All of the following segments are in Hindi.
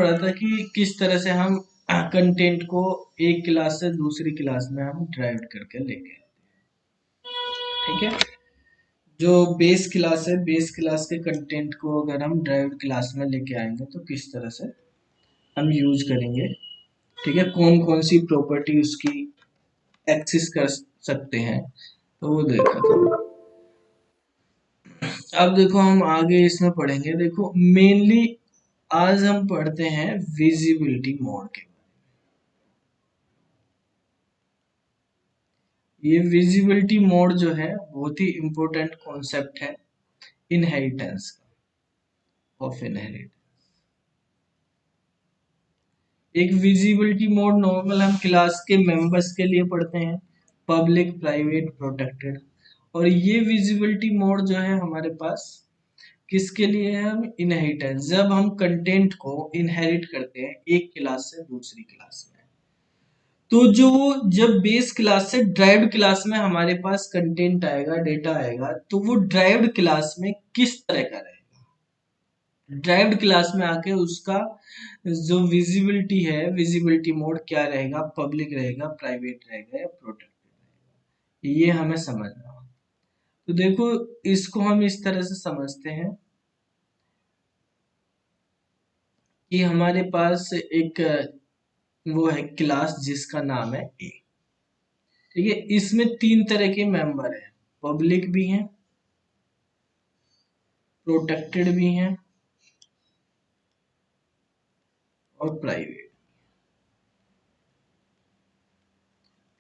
पढ़ा था कि किस तरह से हम कंटेंट को एक क्लास से दूसरी क्लास में हम ड्राइव करके लेके ठीक है। जो बेस क्लास है, बेस क्लास के कंटेंट को अगर हम ड्राइव्ड क्लास में लेके आएंगे तो किस तरह से हम यूज करेंगे, ठीक है, कौन कौन सी प्रॉपर्टी उसकी एक्सेस कर सकते हैं, तो वो देखा था। अब देखो हम आगे इसमें पढ़ेंगे। देखो मेनली आज हम पढ़ते हैं विजिबिलिटी मोड के। ये विजिबिलिटी मोड जो है बहुत ही इंपॉर्टेंट कॉन्सेप्ट है इनहेरिटेंस का, ऑफ इनहेरिटेंस। एक विजिबिलिटी मोड नॉर्मल हम क्लास के मेंबर्स के लिए पढ़ते हैं, पब्लिक, प्राइवेट, प्रोटेक्टेड। और ये विजिबिलिटी मोड जो है हमारे पास किसके लिए है? हम इनहेरिटेंस, जब हम कंटेंट को इनहेरिट करते हैं एक क्लास से दूसरी क्लास में। तो जो जब बेस क्लास से ड्राइव्ड क्लास में हमारे पास कंटेंट आएगा, डेटा आएगा, तो वो ड्राइव्ड क्लास में किस तरह का रहेगा? ड्राइव्ड क्लास में आके उसका जो विजिबिलिटी है, विजिबिलिटी मोड क्या रहेगा? पब्लिक रहेगा, प्राइवेट रहेगा या प्रोटेक्टेड रहेगा, ये हमें समझना है। तो देखो इसको हम इस तरह से समझते हैं कि हमारे पास एक वो है क्लास जिसका नाम है ए, ठीक है। इसमें तीन तरह के मेंबर हैं, पब्लिक भी हैं, प्रोटेक्टेड भी हैं और प्राइवेट।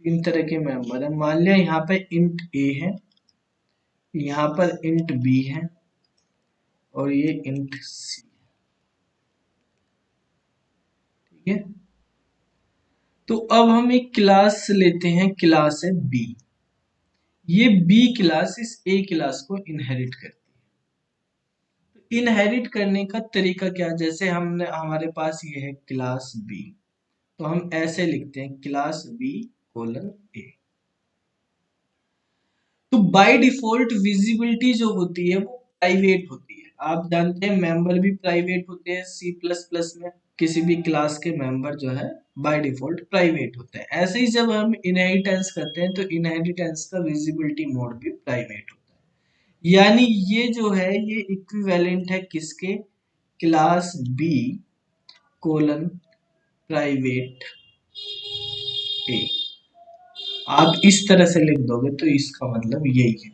तीन तरह के मेंबर हैं। मान लिया यहाँ पे इंट ए है, यहाँ पर इंट बी है और ये इंट सी, ठीक है। तो अब हम एक क्लास लेते हैं, क्लास है बी। ये बी क्लास इस ए क्लास को इनहेरिट करती है। इनहेरिट करने का तरीका क्या? जैसे हमने हमारे पास ये है क्लास बी, तो हम ऐसे लिखते हैं क्लास बी कोलन ए। तो बाय डिफॉल्ट विजिबिलिटी जो होती है वो प्राइवेट होती है। आप जानते हैं मेंबर भी प्राइवेट होते हैं सी प्लस प्लस में, किसी भी क्लास के मेंबर जो है बाय डिफॉल्ट प्राइवेट होते हैं। ऐसे ही जब हम इनहेरिटेंस करते हैं तो इनहेरिटेंस का विजिबिलिटी मोड भी प्राइवेट होता है। यानी ये जो है ये इक्विवेलेंट है किसके? क्लास बी कोलन प्राइवेट ए। आप इस तरह से लिख दोगे तो इसका मतलब यही है,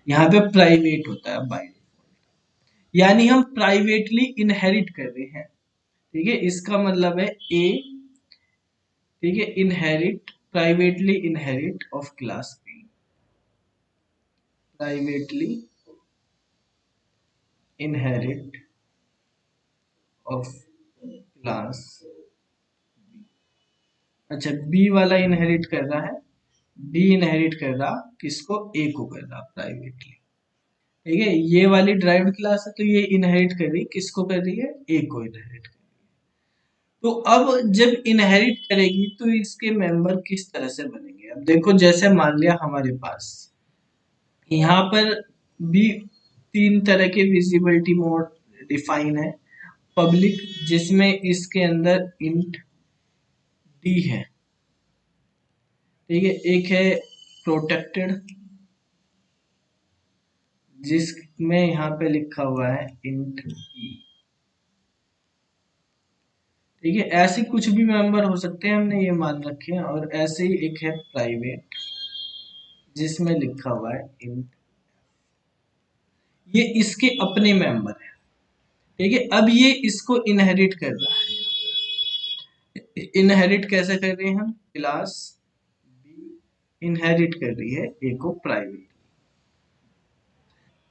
यहाँ पे प्राइवेट होता है बाय डिफॉल्ट, यानी हम प्राइवेटली इनहेरिट कर रहे हैं, ठीक है। इसका मतलब है ए, ठीक है, inherit, privately inherit of class B, privately inherit of class. अच्छा, बी वाला इनहेरिट कर रहा है, बी इनहेरिट कर रहा किसको? ए को कर रहा प्राइवेटली, ठीक है। ये वाली ड्राइव्ड क्लास है तो ये इनहेरिट कर रही, किसको कर रही है? ए को इनहेरिट कर रही है। तो अब जब इनहेरिट करेगी तो इसके मेंबर किस तरह से बनेंगे? अब देखो जैसे मान लिया हमारे पास यहाँ पर भी तीन तरह के विजिबिलिटी मोड डिफाइन है। पब्लिक, जिसमें इसके अंदर इंट डी है, ठीक है। एक है प्रोटेक्टेड, जिसमें यहाँ पे लिखा हुआ है इंट ई, ठीक है। ऐसे कुछ भी मेंबर हो सकते हैं, हमने ये मान रखे हैं। और ऐसे ही एक है प्राइवेट, जिसमें लिखा हुआ है इंट, ये इसके अपने मेंबर है, ठीक है। अब ये इसको इनहेरिट कर रहा है, इनहेरिट कैसे कर रहे हैं हम? क्लास बी इनहेरिट कर रही है ए को प्राइवेट,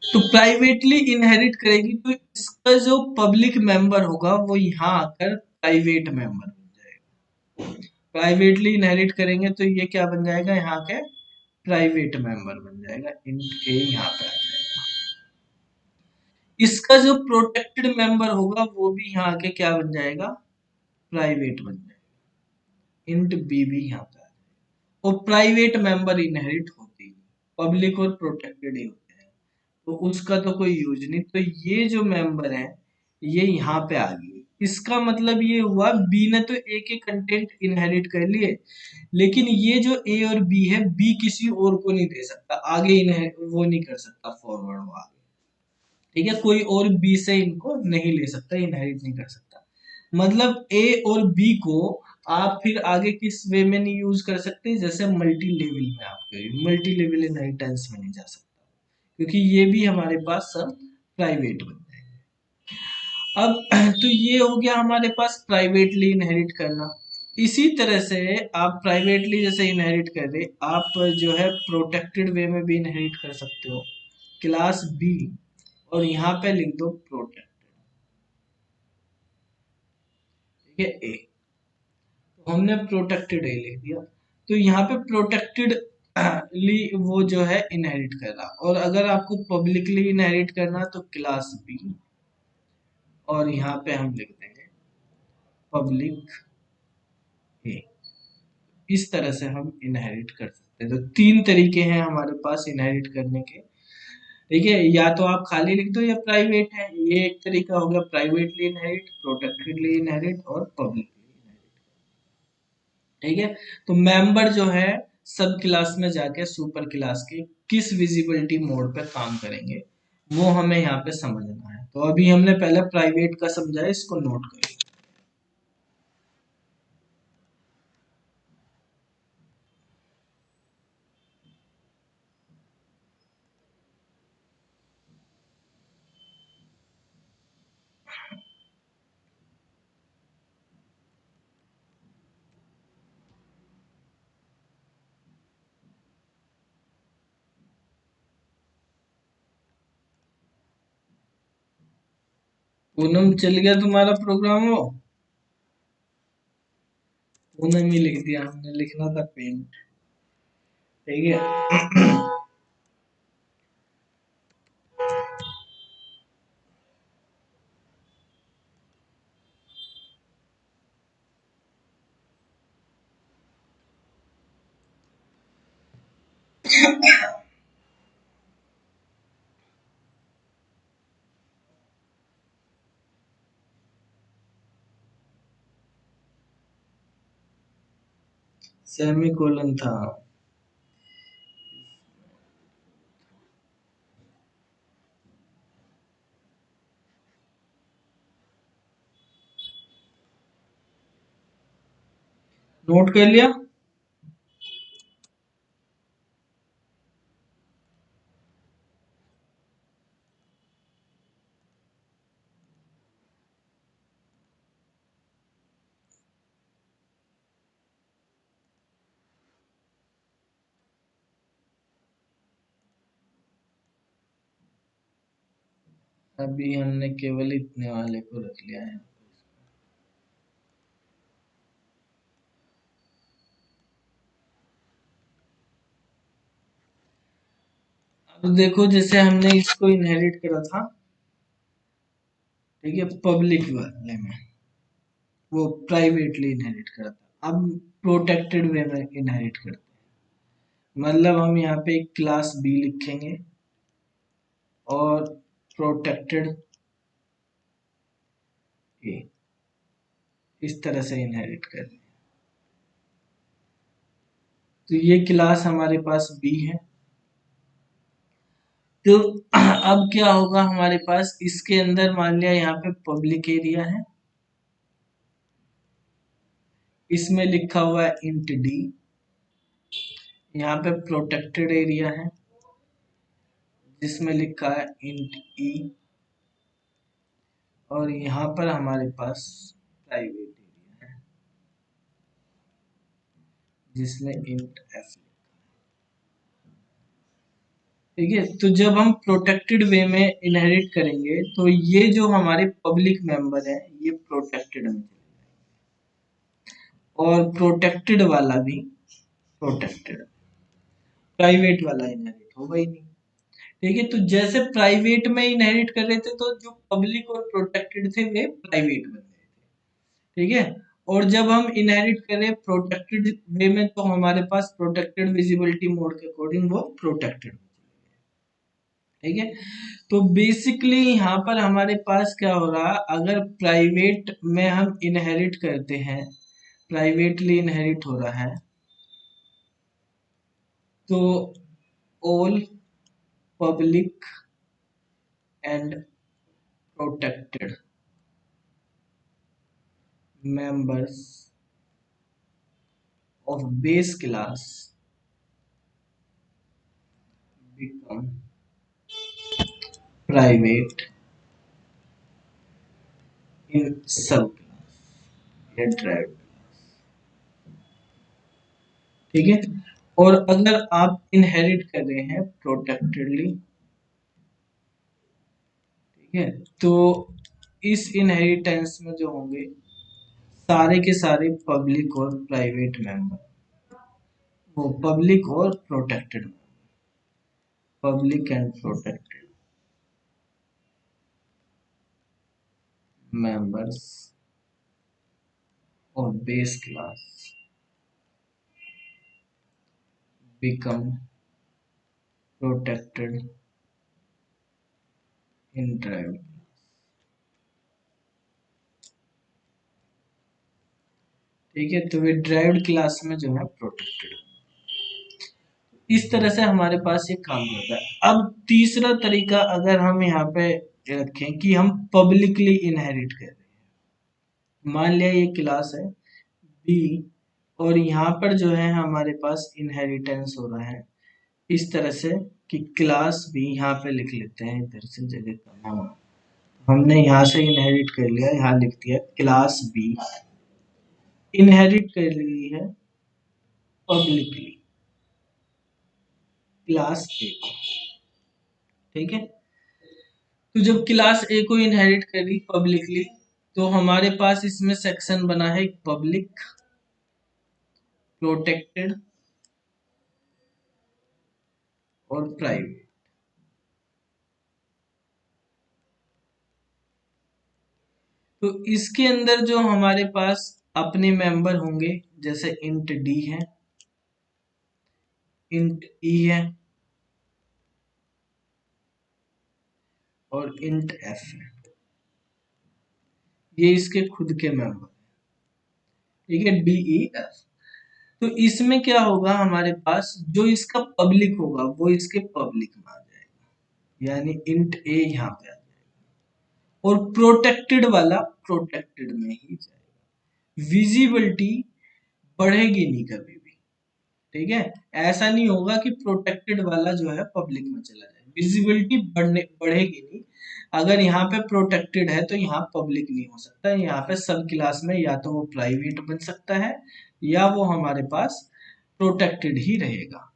तो प्राइवेटली इनहेरिट करेगी तो इसका जो पब्लिक मेंबर होगा वो यहाँ आकर प्राइवेट मेंबर बन जाएगा। प्राइवेटली इनहेरिट करेंगे तो ये क्या बन जाएगा? यहाँ के प्राइवेट मेंबर बन जाएगा, इंट ए यहाँ पे आ जाएगा। इसका जो प्रोटेक्टेड मेंबर होगा वो भी यहाँ आके क्या बन जाएगा? प्राइवेट बन जाएगा, इंट बी भी यहाँ पे आ जाएगा। और प्राइवेट मेंबर इनहेरिट होती है, पब्लिक और प्रोटेक्टेड ही होते हैं, तो उसका तो कोई यूज नहीं। तो ये जो मेंबर है ये यहाँ पे आ गई, इसका मतलब ये हुआ बी ने तो ए के कंटेंट इनहेरिट कर लिए, लेकिन ये जो ए और बी है, बी किसी और को नहीं दे सकता आगे, वो नहीं कर सकता फॉरवर्ड वो आगे। ठीक है, कोई और बी से इनको नहीं ले सकता, इनहेरिट नहीं कर सकता। मतलब ए और बी को आप फिर आगे किस वे में नहीं यूज कर सकते, जैसे मल्टी लेवल में आप करिए, मल्टी लेवल इनहेरिटेंस में नहीं जा सकता, क्योंकि ये भी हमारे पास सब प्राइवेट बन जाएंगे। अब तो ये हो गया हमारे पास प्राइवेटली इनहेरिट करना। इसी तरह से आप प्राइवेटली जैसे इनहेरिट कर रहे, आप जो है प्रोटेक्टेड वे में भी इनहेरिट कर सकते हो, क्लास बी और यहाँ पे लिख दो प्रोटेक्टेड। ठीक है, ए, तो हमने प्रोटेक्टेड ए लिख दिया, तो यहाँ पे प्रोटेक्टेड ली वो जो है इनहेरिट कर रहा, और अगर आपको पब्लिकली इनहेरिट करना तो क्लास बी, और यहाँ पे हम लिख देंगे पब्लिक ए। इस तरह से हम इनहेरिट कर सकते हैं। तो तीन तरीके हैं हमारे पास इनहेरिट करने के। ठीक है, या तो आप खाली लिख दो या प्राइवेट है, ये एक तरीका हो गया, प्राइवेटली इनहेरिट, प्रोटेक्टेडली इनहेरिट और पब्लिकली इनहेरिट। ठीक है, तो मेंबर जो है सब क्लास में जाके सुपर क्लास के किस विजिबिलिटी मोड पे काम करेंगे, वो हमें यहाँ पे समझना है। तो अभी हमने पहले प्राइवेट का समझा है, इसको नोट करिए। पूनम चल गया तुम्हारा प्रोग्राम हो? पूनम ही लिख दिया हमने, लिखना था पेंट। ठीक है। सेमी कोलन था। नोट कर लिया? अभी हमने केवल इतने वाले को रख लिया है। अब देखो, जैसे हमने इसको इनहेरिट करा था, ठीक है, पब्लिक वाले में, वो प्राइवेटली इनहेरिट करा था, अब प्रोटेक्टेड वे में इनहेरिट करते हैं। मतलब हम यहाँ पे एक क्लास बी लिखेंगे और प्रोटेक्टेड ए, इस तरह से इनहेरिट कर रहे हैं। तो ये क्लास हमारे पास बी है। तो अब क्या होगा हमारे पास, इसके अंदर मान लिया यहाँ पे पब्लिक एरिया है, इसमें लिखा हुआ है इंट डी, यहाँ पे प्रोटेक्टेड एरिया है जिसमें लिखा है इंट ई, और यहाँ पर हमारे पास प्राइवेट एरिया है जिसमें इंट एफ। ठीक है, तो जब हम प्रोटेक्टेड वे में इनहेरिट करेंगे तो ये जो हमारे पब्लिक मेंबर है ये प्रोटेक्टेड में, और प्रोटेक्टेड वाला भी प्रोटेक्टेड, प्राइवेट वाला इनहेरिट होगा ही नहीं। ठीक है, तो जैसे प्राइवेट में इनहेरिट कर रहे थे तो जो पब्लिक और प्रोटेक्टेड थे वे प्राइवेट बन गए थे। ठीक है, और जब हम इनहेरिट करें प्रोटेक्टेड वे में तो हमारे पास प्रोटेक्टेड विजिबिलिटी मोड के अकॉर्डिंग वो प्रोटेक्टेड। ठीक है। तो बेसिकली यहाँ पर हमारे पास क्या हो रहा, अगर प्राइवेट में हम इनहेरिट करते हैं, प्राइवेटली इनहेरिट हो रहा है, तो all public and protected members of base class become private in subclass या derived, ठीक है। और अगर आप इनहेरिट कर रहे हैं प्रोटेक्टेडली, ठीक है, तो इस इनहेरिटेंस में जो होंगे सारे के सारे पब्लिक और प्राइवेट मेंबर, वो पब्लिक और protected, public and protected members of base class become protected in derived, ठीक है। तो वे ड्राइव्ड क्लास में जो है प्रोटेक्टेड, इस तरह से हमारे पास ये काम करता है। अब तीसरा तरीका अगर हम यहाँ पे रखें कि हम पब्लिकली इनहेरिट कर रहे हैं, मान लिया ये क्लास है बी और यहाँ पर जो है हमारे पास इनहेरिटेंस हो रहा है इस तरह से कि क्लास बी, यहाँ पे लिख लेते हैं, इधर से जगह करना हो, हमने यहाँ से इनहेरिट कर लिया, यहाँ लिख दिया क्लास बी इनहेरिट कर ली है पब्लिकली क्लास ए को, ठीक है। तो जब क्लास ए को इनहेरिट करी पब्लिकली, तो हमारे पास इसमें सेक्शन बना है पब्लिक, प्रोटेक्टेड और प्राइवेट। तो इसके अंदर जो हमारे पास अपने मेंबर होंगे, जैसे इंट डी है, इंट ई है और इंट एफ है, ये इसके खुद के मेंबर, ठीक है, डी ई एफ। तो इसमें क्या होगा, हमारे पास जो इसका पब्लिक होगा वो इसके पब्लिक में आ जाएगा, यानी इंट ए यहाँ पे आ जाएगा, और प्रोटेक्टेड वाला प्रोटेक्टेड में ही जाएगा। विजिबिलिटी बढ़ेगी नहीं कभी भी, ठीक है। ऐसा नहीं होगा कि प्रोटेक्टेड वाला जो है पब्लिक में चला जाए, विजिबिलिटी बढ़ेगी नहीं। अगर यहाँ पे प्रोटेक्टेड है तो यहाँ पब्लिक नहीं हो सकता, यहाँ पे सब क्लास में या तो वो प्राइवेट बन सकता है या वो हमारे पास प्रोटेक्टेड ही रहेगा,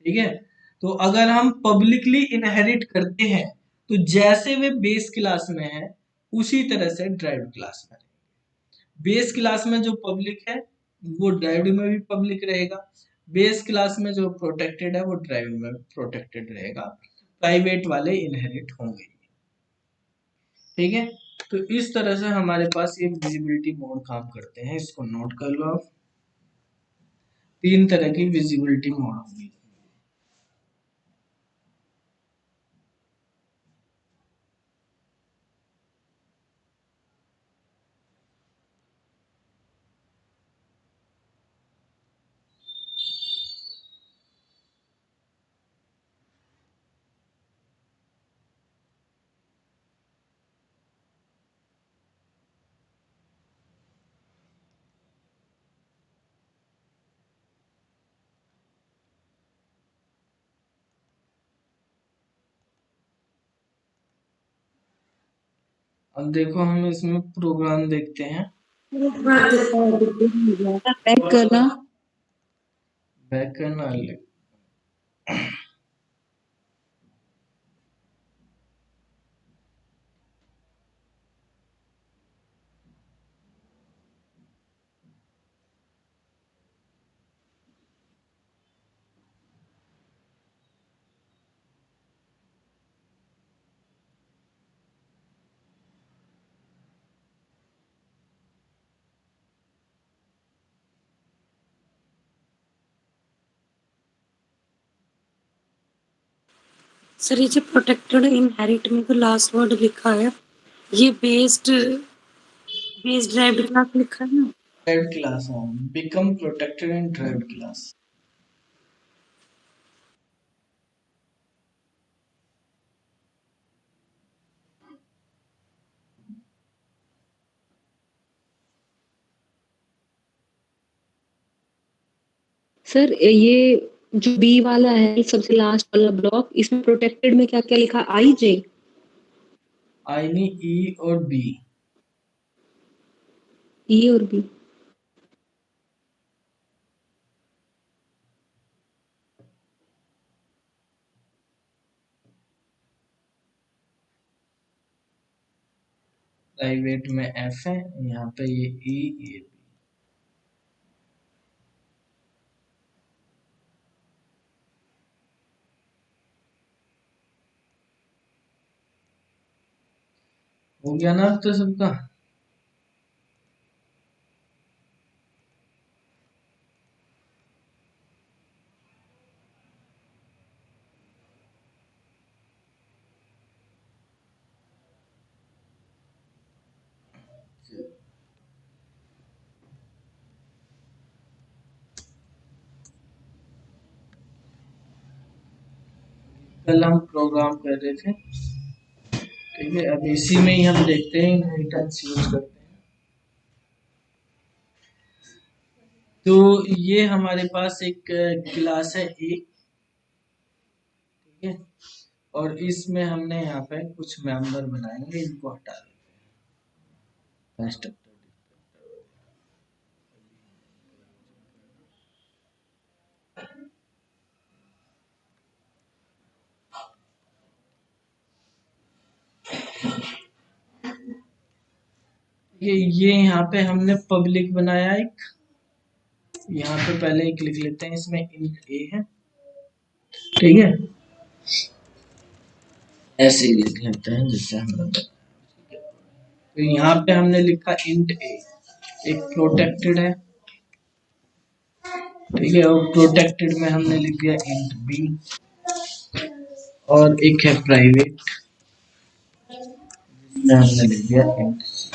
ठीक है। तो अगर हम पब्लिकली इनहेरिट करते हैं तो जैसे वे बेस क्लास में है उसी तरह से ड्राइव्ड क्लास में, बेस क्लास में जो पब्लिक है वो ड्राइव्ड में भी पब्लिक रहेगा, बेस क्लास में जो प्रोटेक्टेड है वो ड्राइव्ड में प्रोटेक्टेड रहेगा, प्राइवेट वाले इनहेरिट होंगे, ठीक है। तो इस तरह से हमारे पास ये विजिबिलिटी मोड काम करते हैं, इसको नोट कर लो आप। तीन तरह की विजिबिलिटी मोड होगी। अब देखो हम इसमें प्रोग्राम देखते हैं, बैक करना, बैक करना। सर ये जो प्रोटेक्टेड इनहेरिट में तो लास्ट वर्ड लिखा है, ये बेस्ड ड्राइव्ड क्लास लिखा है ना? ड्राइव्ड क्लास, हाँ, बिकम प्रोटेक्टेड इन ड्राइव्ड क्लास। सर ये जो बी वाला है सबसे लास्ट वाला ब्लॉक, इसमें प्रोटेक्टेड में क्या क्या लिखा? आई जे आई नहीं, ई और बी। ई और बी। प्राइवेट में एफ है, यहाँ पे ये ई, ये बी। हो गया ना अब तो सबका? कल हम प्रोग्राम कर रहे थे, ठीक है, अब इसी में ही हम देखते हैं इनहेरिटेंस यूज करते हैं। तो ये हमारे पास एक क्लास है ए, ठीक है, और इसमें हमने यहाँ पे कुछ मेंबर बनाएंगे, इनको हटा देते हैं। ये यहाँ पे हमने पब्लिक बनाया एक, यहाँ पे पहले एक लिख लेते हैं, इसमें इंट ए है, ठीक है, ऐसे ही लिख लेते हैं जैसे हमने बताया। तो यहाँ पे हमने लिखा इंट ए, एक प्रोटेक्टेड है, ठीक है, और प्रोटेक्टेड में हमने लिख दिया इंट बी, और एक है प्राइवेट, जिसमें हमने लिख दिया इंट सी,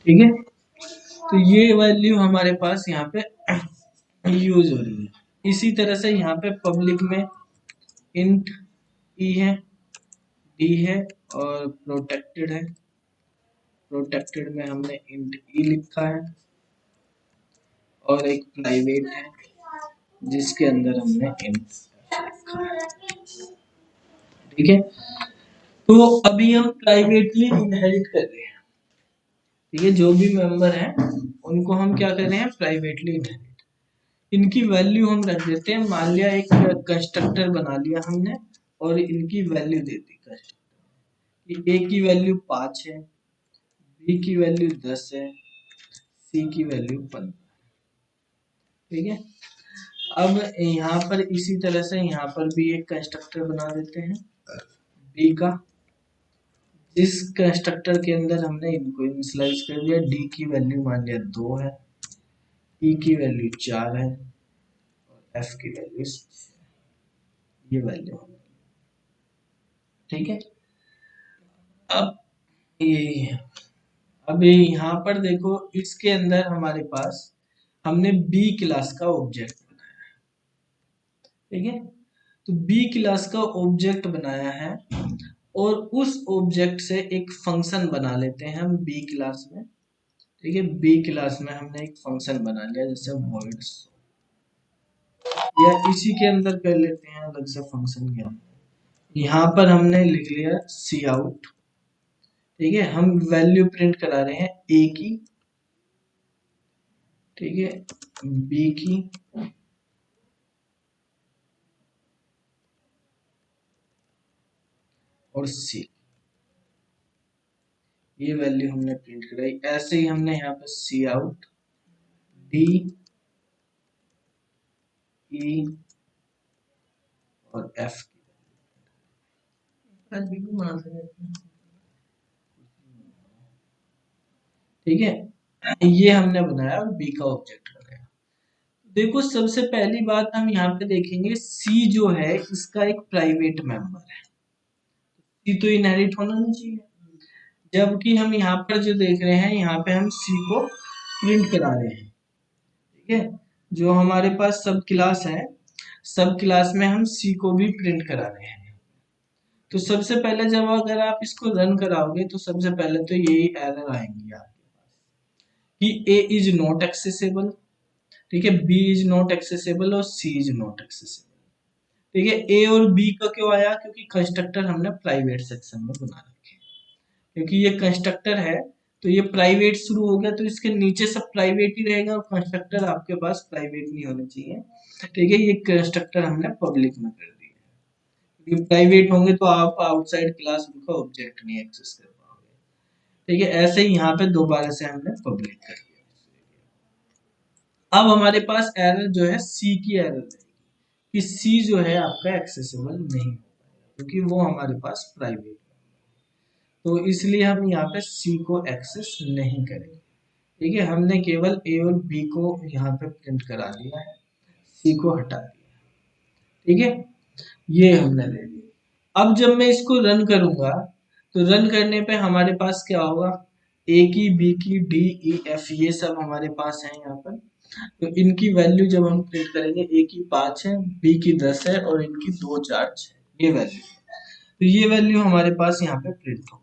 ठीक है। तो ये वैल्यू हमारे पास यहाँ पे यूज हो रही है। इसी तरह से यहाँ पे पब्लिक में इंट ई है, डी है, और प्रोटेक्टेड है, प्रोटेक्टेड में हमने इंट ई लिखा है, और एक प्राइवेट है जिसके अंदर हमने इंट लिखा है, ठीक है। तो अभी हम प्राइवेटली इनहेरिट कर रहे हैं, ठीक है, जो भी मेंबर हैं उनको हम क्या कर रहे हैं, प्राइवेटली इनहेरिट। इनकी वैल्यू हम रख देते हैं, मान लिया एक कंस्ट्रक्टर बना लिया हमने, और इनकी वैल्यू दे दी कंस्ट्रक्टर, ए की वैल्यू 5 है, बी की वैल्यू 10 है, सी की वैल्यू 15, ठीक है। अब यहाँ पर इसी तरह से यहाँ पर भी एक कंस्ट्रक्टर बना देते हैं बी का, जिस कंस्ट्रक्टर के अंदर हमने इनको इनिशियलाइज कर दिया, डी की वैल्यू मान लिया 2 है, ई की वैल्यू 4 है, और एफ की वैल्यू 6 है, ये वैल्यू, ठीक है। अब यही है, अब यहाँ पर देखो, इसके अंदर हमारे पास हमने बी क्लास का ऑब्जेक्ट बनाया है, ठीक है। तो बी क्लास का ऑब्जेक्ट बनाया है, और उस ऑब्जेक्ट से एक फंक्शन बना लेते हैं हम बी क्लास में, ठीक है। बी क्लास में हमने एक फंक्शन बना लिया जैसे void show, या इसी के अंदर कर लेते हैं अलग से फंक्शन के अंदर। यहाँ पर हमने लिख लिया सी आउट, ठीक है, हम वैल्यू प्रिंट करा रहे हैं ए की, ठीक है, बी की, और सी, ये वैल्यू हमने प्रिंट कराई। ऐसे ही हमने यहाँ पर सी आउट, डी, ई, और एफ की, ठीक है, ये हमने बनाया और बी का ऑब्जेक्ट बनाया। देखो सबसे पहली बात हम यहाँ पे देखेंगे, सी जो है इसका एक प्राइवेट मेंबर है, सी तो इनहेरिट होना नहीं चाहिए। जबकि हम यहाँ पर जो देख रहे हैं, यहाँ पे हम सी को प्रिंट करा रहे हैं, ठीक है। जो हमारे पास सब क्लास है, सब क्लास में हम सी को भी प्रिंट करा रहे हैं। तो सबसे पहले जब अगर आप इसको रन कराओगे तो सबसे पहले तो यही एरर आएंगी आपके पास कि ए इज नॉट एक्सेसिबल, ठीक है, बी इज नॉट एक्सेसिबल और सी इज नॉट एक्सेसिबल। ठीक है, ए और बी का क्यों आया, क्योंकि कंस्ट्रक्टर हमने प्राइवेट सेक्शन में बना रखे हैं। क्योंकि ये कंस्ट्रक्टर है तो ये प्राइवेट शुरू हो गया, तो इसके नीचे सब प्राइवेट ही रहेगा और कंस्ट्रक्टर आपके पास प्राइवेट नहीं होने चाहिए। ठीक है, ये कंस्ट्रक्टर हमने पब्लिक में कर दिया, क्योंकि प्राइवेट होंगे तो आप आउटसाइड क्लास का ऑब्जेक्ट नहीं एक्सेस कर पाओगे। ठीक है, ऐसे ही यहाँ पे दोबारा से हमने पब्लिक कर दिया। अब हमारे पास एरर जो है सी की एरर रहेगी कि सी जो है आपका एक्सेसिबल नहीं हो पाएगा, क्योंकि वो हमारे पास प्राइवेट है। तो इसलिए हम यहाँ पे सी को एक्सेस नहीं करेंगे। ठीक है, हमने केवल ए और बी को यहाँ पे प्रिंट करा दिया है, सी को हटा दिया। ठीक है, ये हमने ले लिया। अब जब मैं इसको रन करूंगा तो रन करने पे हमारे पास क्या होगा, ए की, बी की, डी, ई, एफ, ये सब हमारे पास है यहाँ पर। तो इनकी वैल्यू जब हम प्रिंट करेंगे, ए की 5 है, बी की 10 है और इनकी 2, 4, 6 ये वैल्यू। तो ये वैल्यू हमारे पास यहाँ पे प्रिंट हो।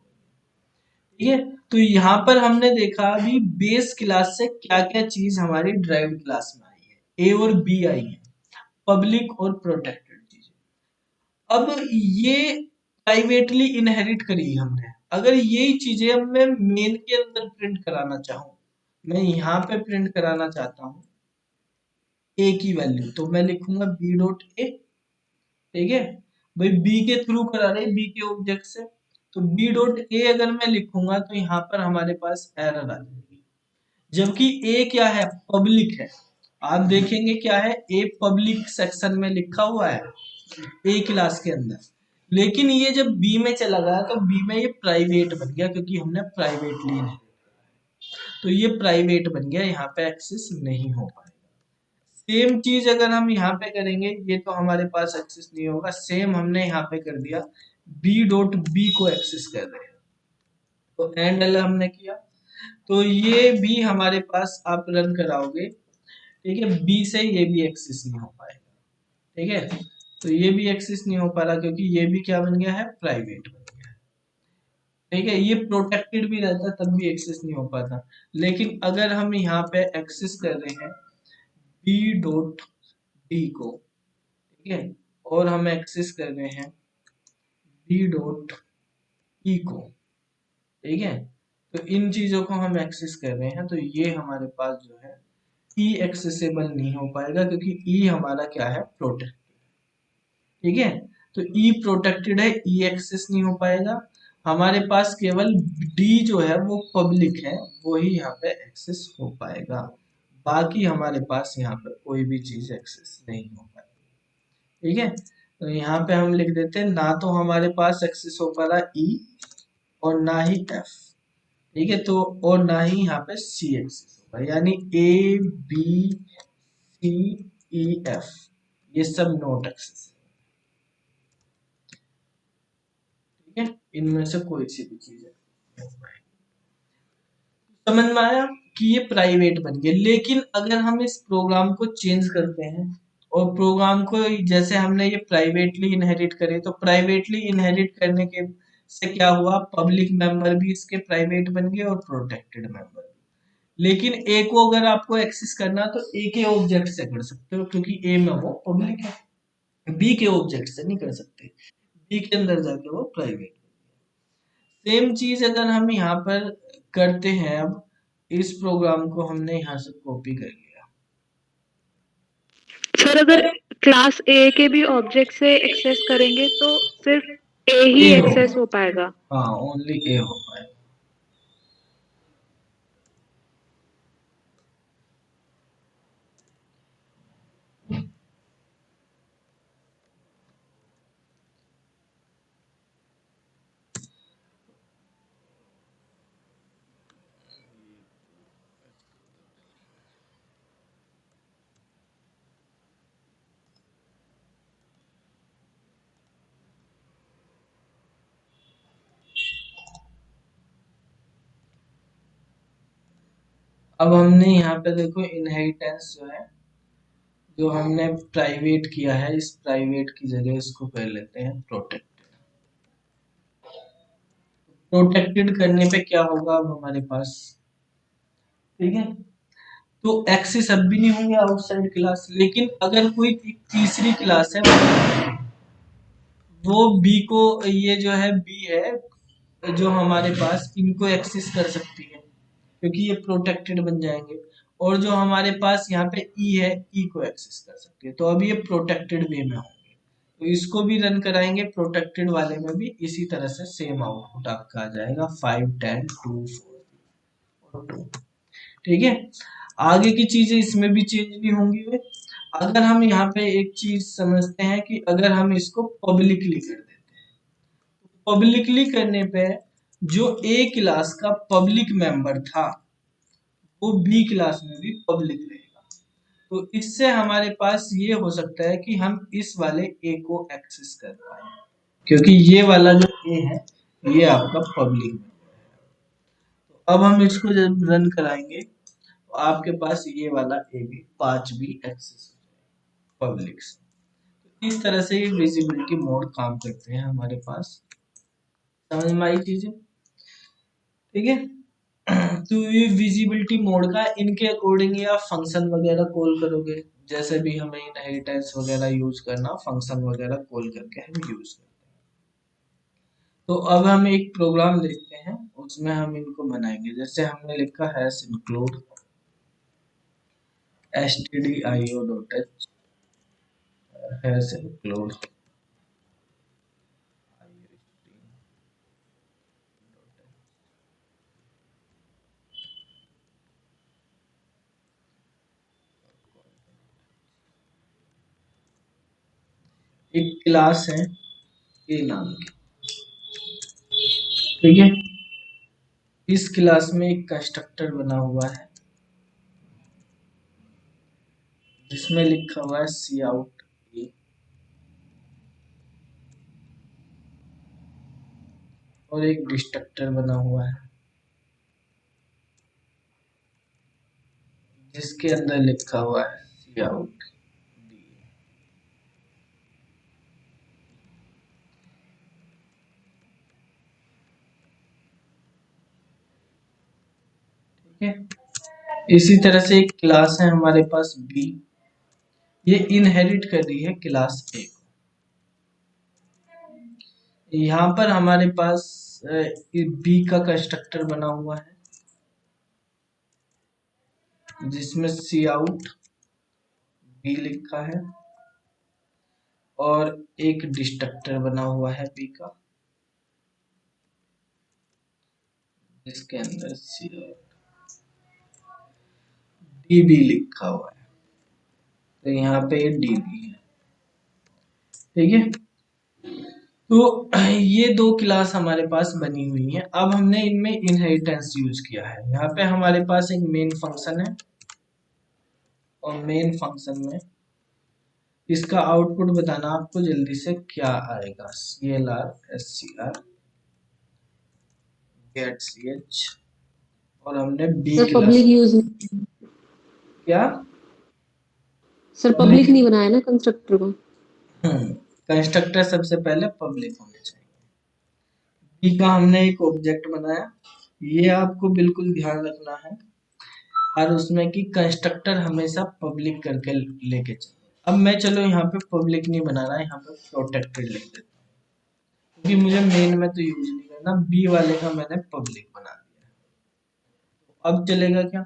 ठीक है, तो यहाँ पर हमने देखा अभी बेस क्लास से क्या क्या चीज हमारी ड्राइव्ड क्लास में आई है, ए और बी आई है, पब्लिक और प्रोटेक्टेड चीजें। अब ये प्राइवेटली इनहेरिट करी हमने, अगर यही चीजें अब मैं मेन के अंदर प्रिंट कराना चाहूँ, मैं यहाँ पे प्रिंट कराना चाहता हूँ ए की वैल्यू, तो मैं लिखूंगा बी डॉट ए। ठीक है, भाई बी के थ्रू करा रहे बी के ऑब्जेक्ट से, तो बी डॉट ए अगर मैं लिखूंगा तो यहाँ पर हमारे पास एरर आ जाएगी। जबकि ए क्या है, पब्लिक है। आप देखेंगे क्या है, ए पब्लिक सेक्शन में लिखा हुआ है ए क्लास के अंदर, लेकिन ये जब बी में चला गया तो बी में ये प्राइवेट बन गया, क्योंकि हमने प्राइवेटली, तो ये प्राइवेट बन गया, यहाँ पे एक्सेस नहीं हो पाएगा। सेम चीज अगर हम यहाँ पे करेंगे, ये तो हमारे पास एक्सेस नहीं होगा, सेम हमने यहाँ पे कर दिया, बी डॉट बी को एक्सेस कर रहे हैं, तो एंड एल हमने किया, तो ये भी हमारे पास आप रन कराओगे, ठीक है, बी से ये भी एक्सेस नहीं हो पाएगा। ठीक है, तो ये भी एक्सेस नहीं हो पा रहा, क्योंकि ये भी क्या बन गया है, प्राइवेट बन गया है। ठीक है, ये प्रोटेक्टेड भी रहता तब भी एक्सेस नहीं हो पाता, लेकिन अगर हम यहाँ पे एक्सेस कर रहे हैं बी डॉट डी को, ठीक है, और हम एक्सेस कर रहे हैं बी डॉट ई को, ठीक है, तो इन चीजों को हम एक्सेस कर रहे हैं, तो ये हमारे पास जो है ई एक्सेसिबल नहीं हो पाएगा, क्योंकि ई हमारा क्या है, प्रोटेक्ट। ठीक है, तो ई प्रोटेक्टेड है, ई एक्सेस नहीं हो पाएगा। हमारे पास केवल डी जो है वो पब्लिक है, वो ही यहाँ पे एक्सेस हो पाएगा, बाकी हमारे पास यहाँ पे कोई भी चीज एक्सेस नहीं हो पाएगी। ठीक है, तो यहाँ पे हम लिख देते हैं, ना तो हमारे पास एक्सेस हो पा रहा ई और ना ही एफ। ठीक है, तो और ना ही यहाँ पे सी एक्सेस होगा, यानी A B C E F ये सब नॉट एक्सेस। ठीक है, इनमें से कोई सी भी चीज है। समझ में आया कि ये प्राइवेट बन गए, लेकिन अगर हम इस प्रोग्राम को चेंज करते हैं और प्रोग्राम को, जैसे हमने ये प्राइवेटली इनहेरिट करे, तो प्राइवेटली इनहेरिट करने के से क्या हुआ, पब्लिक मेंबर भी इसके प्राइवेट बन गए और प्रोटेक्टेड मेंबर भी। लेकिन ए को अगर आपको एक्सेस करना तो ए के ऑब्जेक्ट से कर सकते हो, क्योंकि ए में वो पब्लिक है, बी के ऑब्जेक्ट से नहीं कर सकते, बी के अंदर जाके वो प्राइवेट। सेम चीज अगर हम यहाँ पर करते हैं, अब इस प्रोग्राम को हमने यहाँ से कॉपी कर लिया। सर अगर क्लास ए के भी ऑब्जेक्ट से एक्सेस करेंगे तो सिर्फ ए ही ए हो, एक्सेस हो पाएगा। हाँ ओनली ए हो पाएगा। अब हमने यहाँ पे देखो इनहेरिटेंस जो है, जो हमने प्राइवेट किया है, इस प्राइवेट की जगह इसको कर लेते हैं प्रोटेक्टेड। प्रोटेक्टेड करने पे क्या होगा अब हमारे पास, ठीक है, तो एक्सेस अब भी नहीं होंगे आउटसाइड क्लास, लेकिन अगर कोई तीसरी क्लास है वो बी को, ये जो है बी है जो हमारे पास, इनको एक्सेस कर सकती है क्योंकि ये प्रोटेक्टेड बन जाएंगे, और जो हमारे पास यहाँ पे ई है, ई को एक्सेस कर सकती है, तो अब ये प्रोटेक्टेड वे में होंगे। तो इसको भी रन कराएंगे, प्रोटेक्टेड वाले में भी इसी तरह से सेम आउटपुट आपका आ जाएगा 5 10 2 4 और 2। ठीक है, आगे की चीजें इसमें भी चेंज नहीं होंगी वे। अगर हम यहाँ पे एक चीज समझते हैं कि अगर हम इसको पब्लिकली कर देते हैं, पब्लिकली करने पे जो ए क्लास का पब्लिक मेंबर था वो बी क्लास में भी पब्लिक रहेगा। तो इससे हमारे पास ये हो सकता है कि हम इस वाले ए को एक्सेस कर पाए, क्योंकि ये वाला जो ए है ये आपका पब्लिक में। तो अब हम इसको जब रन कराएंगे तो आपके पास ये वाला ए भी 5 भी एक्सेस पब्लिक से। तो इस तरह से ये विजिबिलिटी मोड काम करते हैं हमारे पास। समझ में आई चीजें, ठीक है। तो ये विजिबिलिटी मोड का इनके अकॉर्डिंग या फंक्शन वगैरह कॉल करोगे, जैसे भी हमें इनहेरिटेंस वगैरह यूज करना, फंक्शन वगैरह कॉल करके हम यूज करते हैं। तो अब हम एक प्रोग्राम लिखते हैं, उसमें हम इनको बनाएंगे। जैसे हमने लिखा है include stdio.h has include एक क्लास है ए नाम की, ठीक है। इस क्लास में एक कंस्ट्रक्टर बना हुआ है जिसमें लिखा हुआ है सी आउट ए, और एक डिस्ट्रक्टर बना हुआ है जिसके अंदर लिखा हुआ है सी आउट डी। ठीक है, इसी तरह से एक क्लास है हमारे पास बी, ये इनहेरिट कर रही है क्लास ए। यहाँ पर हमारे पास बी का कंस्ट्रक्टर बना हुआ है जिसमें सी आउट बी लिखा है, और एक डिस्ट्रक्टर बना हुआ है बी का जिसके अंदर सी आउट डी बी लिखा हुआ है। तो यहाँ पे ये डी बी है, ठीक है। तो ये दो क्लास हमारे पास बनी हुई है। अब हमने इनमें इनहेरिटेंस यूज किया है। यहाँ पे हमारे पास एक मेन फंक्शन है, और मेन फंक्शन में इसका आउटपुट बताना आपको जल्दी से क्या आएगा, CLR SCR गेट CH, और हमने B sir class public use, क्या सर पब्लिक नहीं बनाया ना कंस्ट्रक्टर को। कंस्ट्रक्टर सबसे पहले पब्लिक होने चाहिए। बी का हमने एक ऑब्जेक्ट बनाया, ये आपको बिल्कुल ध्यान रखना है और उसमें कि कंस्ट्रक्टर हमेशा पब्लिक करके लेके चले। अब मैं चलो यहाँ पे पब्लिक नहीं बना रहा, यहाँ पे प्रोटेक्टेड लिख देता हूँ क्योंकि मुझे मेन में तो यूज नहीं करना। बी वाले का मैंने पब्लिक बना दिया। अब चलेगा क्या,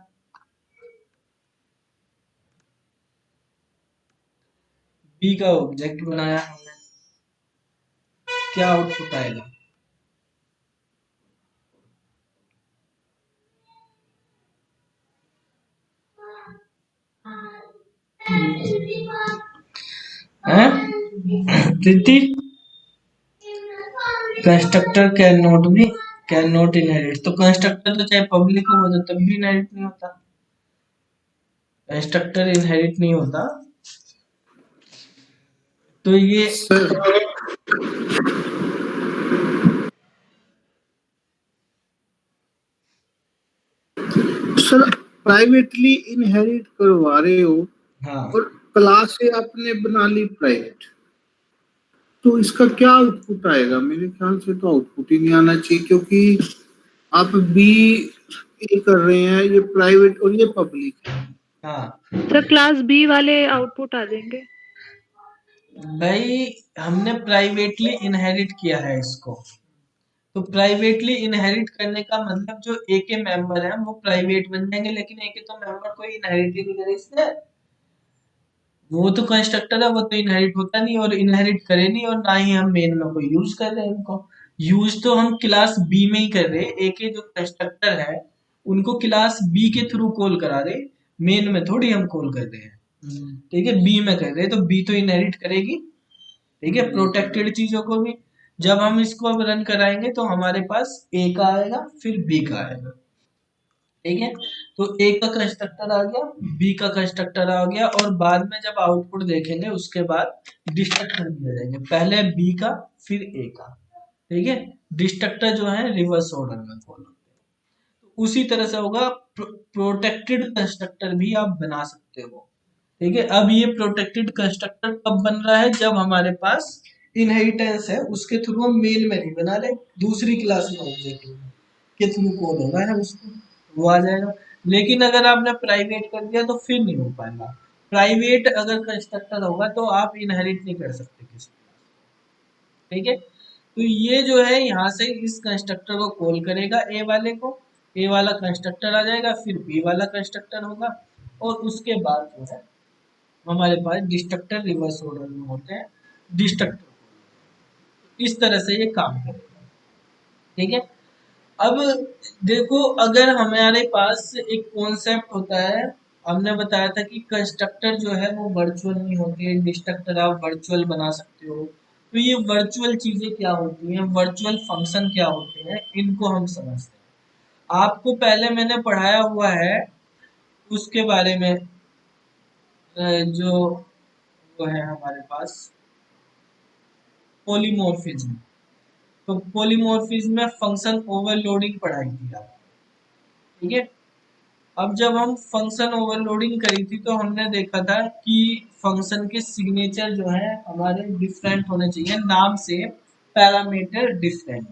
बी का ऑब्जेक्ट बनाया हमने, क्या आउटपुट आएगा, हैं प्रीति, कंस्ट्रक्टर कैन नॉट इनहेरिट। तो कंस्ट्रक्टर तो चाहे पब्लिक हो तो तब भी इनहेरिट नहीं होता, कंस्ट्रक्टर इनहेरिट नहीं होता। तो ये सर प्राइवेटली इनहेरिट करवा रहे हो हाँ और क्लास से आपने बना ली प्राइवेट, तो इसका क्या आउटपुट आएगा? मेरे ख्याल से तो आउटपुट ही नहीं आना चाहिए, क्योंकि आप बी ए कर रहे हैं, ये प्राइवेट और ये पब्लिक है। हाँ सर क्लास बी वाले आउटपुट आ जाएंगे। भाई, हमने प्राइवेटली इनहेरिट किया है इसको, तो प्राइवेटली इनहेरिट करने का मतलब जो ए के मेंबर हैं वो प्राइवेट बन जाएंगे, लेकिन ए के तो मेंबर कोई इनहेरिट ही नहीं करे इससे। वो तो कंस्ट्रक्टर है, वो तो इनहेरिट होता नहीं और इनहेरिट करे नहीं, और ना ही हम मेन में कोई यूज कर रहे हैं उनको। यूज तो हम क्लास बी में ही कर रहे हैं, ए के जो कंस्ट्रक्टर है उनको क्लास बी के थ्रू कॉल करा रहे, मेन में थोड़ी हम कॉल कर रहे हैं। ठीक है, बी में कर रहे हैं तो बी तो इनहेरिट करेगी। ठीक है, प्रोटेक्टेड चीजों को भी जब हम इसको अब रन कराएंगे तो हमारे पास ए का आएगा फिर बी का आएगा। ठीक है, तो ए का कंस्ट्रक्टर आ गया, बी का कंस्ट्रक्टर आ गया, और बाद में जब आउटपुट देखेंगे उसके बाद डिस्ट्रक्टर दिए जाएंगे, पहले बी का फिर ए का। ठीक है, डिस्ट्रक्टर जो है रिवर्स ऑर्डर में फॉलो होते हैं, तो उसी तरह से होगा। प्रोटेक्टेड कंस्ट्रक्टर भी आप बना सकते हो। ठीक है, अब ये प्रोटेक्टेड कंस्ट्रक्टर कब बन रहा है? जब हमारे पास इनहेरिटेंस है, उसके थ्रू हम मेन में नहीं बना रहे, दूसरी क्लास में ऑब्जेक्ट के थ्रू कॉल होगा है उसको, वो आ जाएगा। लेकिन अगर आपने प्राइवेट कर दिया तो फिर नहीं हो पाएगा। प्राइवेट अगर कंस्ट्रक्टर होगा तो आप इनहेरिट नहीं कर सकते किसी। ठीक है, तो ये जो है यहाँ से इस कंस्ट्रक्टर को कॉल करेगा ए वाले को, ए वाला कंस्ट्रक्टर आ जाएगा, फिर बी वाला कंस्ट्रक्टर होगा, और उसके बाद जो है हमारे पास डिस्ट्रक्टर रिवर्स ऑर्डर में होते हैं, डिस्ट्रक्टर इस तरह से ये काम करेगा। ठीक है, अब देखो, अगर हमारे पास एक कॉन्सेप्ट होता है, हमने बताया था कि कंस्ट्रक्टर जो है वो वर्चुअल नहीं होती है, डिस्ट्रक्टर आप वर्चुअल बना सकते हो। तो ये वर्चुअल चीजें क्या होती हैं, वर्चुअल फंक्शन क्या होते हैं, इनको हम समझते हैं। आपको पहले मैंने पढ़ाया हुआ है उसके बारे में, जो वो है हमारे पास पॉलीमॉर्फिज्म। तो पॉलीमॉर्फिज्म में फंक्शन ओवरलोडिंग पढ़ाई थी आप। ठीक है, अब जब हम फंक्शन ओवरलोडिंग करी थी तो हमने देखा था कि फंक्शन के सिग्नेचर जो है हमारे डिफरेंट होने चाहिए, नाम से पैरामीटर डिफरेंट।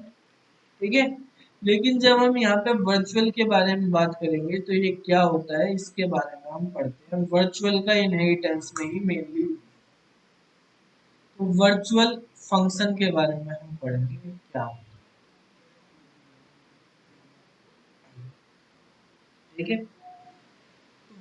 ठीक है, लेकिन जब हम यहाँ पे वर्चुअल के बारे में बात करेंगे तो ये क्या होता है इसके बारे में हम पढ़ते हैं। वर्चुअल का इनहेरिटेंस में ही मेनली, तो वर्चुअल फंक्शन के बारे में हम पढ़ेंगे क्या होता है। ठीक है,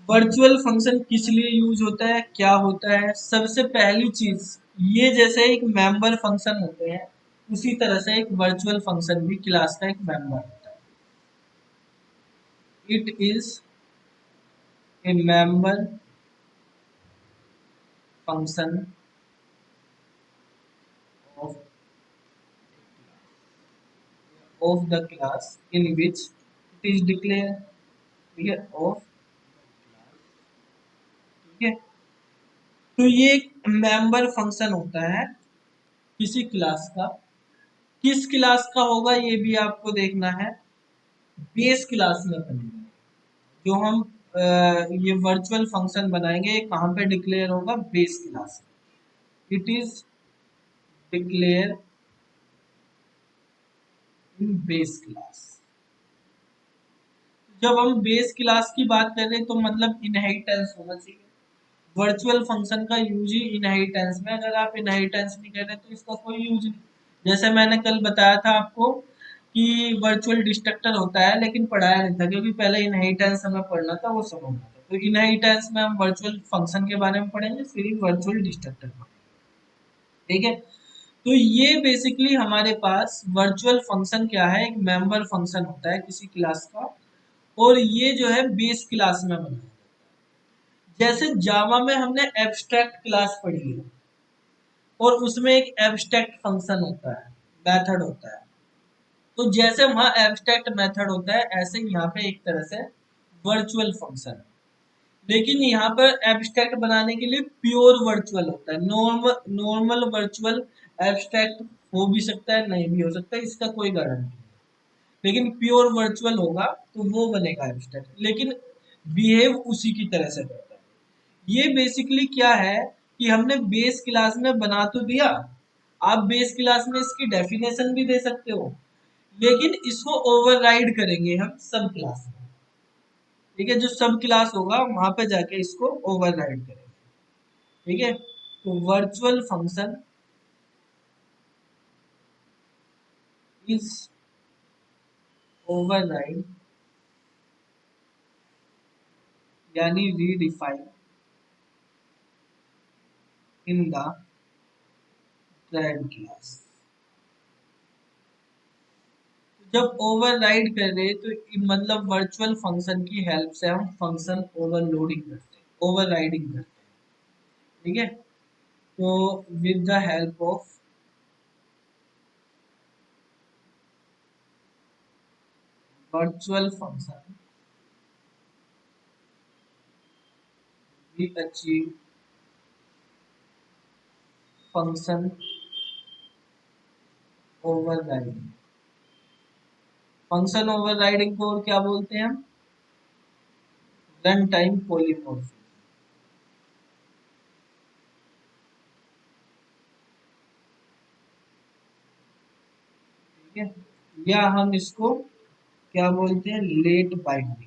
वर्चुअल फंक्शन किस लिए यूज होता है, क्या होता है? सबसे पहली चीज, ये जैसे एक मेंबर फंक्शन होते हैं उसी तरह से एक वर्चुअल फंक्शन भी क्लास का एक मेंबर होता है। It is a member function of of the class in which it is declared। ठीक है, of, ठीक है, तो ये एक मेंबर फंक्शन होता है किसी क्लास का। किस क्लास का होगा ये भी आपको देखना है, बेस क्लास में बनेगा। जो हम ये वर्चुअल फंक्शन बनाएंगे ये कहाँ पे डिक्लेयर होगा? Base class. It is declare in base class. जब हम बेस क्लास की बात कर रहे हैं तो मतलब इनहेरिटेंस होना चाहिए। वर्चुअल फंक्शन का यूज ही इनहेरिटेंस में, अगर आप इनहेरिटेंस नहीं कर रहे तो इसका कोई यूज नहीं। जैसे मैंने कल बताया था आपको कि वर्चुअल डिस्ट्रक्टर होता है, लेकिन पढ़ाया नहीं था क्योंकि पहले इनहेरिटेंस हमें पढ़ना था, वो समझना था। तो इनहेरिटेंस में हम वर्चुअल फंक्शन के बारे में पढ़ेंगे, फिर वर्चुअल डिस्ट्रक्टर पढ़ेंगे। ठीक है, तो ये बेसिकली हमारे पास वर्चुअल फंक्शन क्या है, एक मेंबर फंक्शन होता है किसी क्लास का, और ये जो है बेस क्लास में बना है। जैसे जावा में हमने एब्स्ट्रैक्ट क्लास पढ़ी है और उसमें एक एब्स्ट्रैक्ट फंक्शन होता है, मेथड होता है। तो जैसे वहाँ एब्स्ट्रैक्ट मेथड होता है ऐसे यहाँ पे एक तरह से वर्चुअल फंक्शन है, लेकिन यहाँ पर एब्स्ट्रैक्ट बनाने के लिए प्योर वर्चुअल होता है। नॉर्मल वर्चुअल एब्स्ट्रैक्ट हो भी सकता है, नहीं भी हो सकता है, इसका कोई गारंटी नहीं। लेकिन प्योर वर्चुअल होगा तो वो बनेगा एब्स्ट्रैक्ट। लेकिन बिहेव उसी की तरह से करता है। ये बेसिकली क्या है कि हमने बेस क्लास में बना तो दिया, आप बेस क्लास में इसकी डेफिनेशन भी दे सकते हो, लेकिन इसको ओवरराइड करेंगे हम सब क्लास में। ठीक है, जो सब क्लास होगा वहां पे जाके इसको ओवरराइड करेंगे। ठीक है, तो वर्चुअल फंक्शन इज ओवरराइड यानी redefine in the derived class. जब ओवरराइड कर रहे हैं तो मतलब वर्चुअल फंक्शन की हेल्प से हम फंक्शन ओवरलोडिंग करते हैं, ओवरराइडिंग करते हैं। ठीक है, तो with the help of virtual function we achieve function overriding। Function overriding को और क्या बोलते हैं हम? Run time polymorphism. ठीक है, या हम इसको क्या बोलते हैं? लेट बाइंडिंग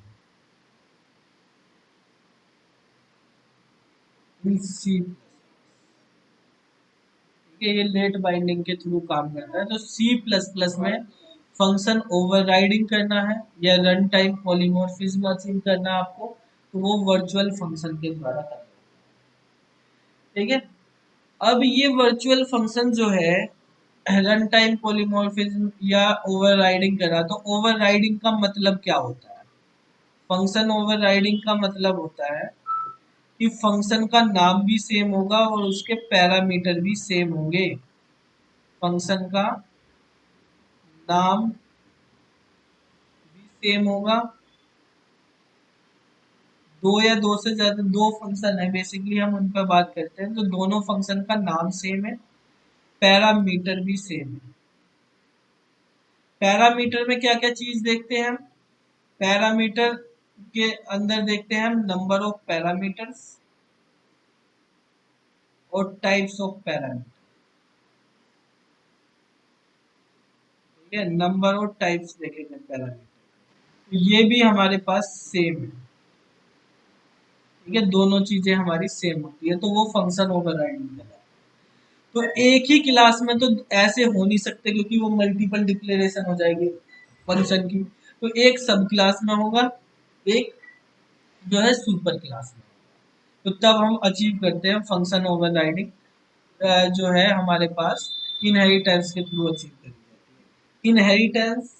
इन सी। ये लेट बाइंडिंग के थ्रू काम करता है। तो सी प्लस प्लस में फंक्शन ओवरराइडिंग करना है या रन टाइम पॉलीमॉर्फिज्म अचीव करना है आपको, तो वो वर्चुअल फंक्शन के द्वारा करना है। ठीक है, अब ये वर्चुअल फंक्शन जो है रन टाइम पॉलीमॉर्फिज्म या ओवरराइडिंग करा, तो ओवरराइडिंग का मतलब क्या होता है? फंक्शन ओवरराइडिंग का मतलब होता है कि फंक्शन का नाम भी सेम होगा और उसके पैरामीटर भी सेम होंगे। फंक्शन का नाम भी सेम होगा, दो या दो से ज्यादा दो फंक्शन है बेसिकली हम उन पर बात करते हैं, तो दोनों फंक्शन का नाम सेम है, पैरामीटर भी सेम है। पैरामीटर में क्या क्या चीज देखते हैं हम? पैरामीटर के अंदर देखते हैं हम नंबर ऑफ पैरामीटर्स और टाइप्स ऑफ पैरामीटर। ठीक है, नंबर और टाइप्स देखेंगे पैरामीटर, तो ये भी हमारे पास सेम है। ठीक है, दोनों चीजें हमारी सेम होती है, तो वो फंक्शन ओवरराइडिंग है। तो एक ही क्लास में तो ऐसे हो नहीं सकते क्योंकि वो मल्टीपल डिक्लेरेशन हो जाएगी फंक्शन की। तो एक सब क्लास में होगा, एक जो है सुपर क्लास में। तो तब हम अचीव करते हैं फंक्शन ओवरराइडिंग, जो है हमारे पास इनहेरिटेंस के थ्रू अचीव करी जाती है। इनहेरिटेंस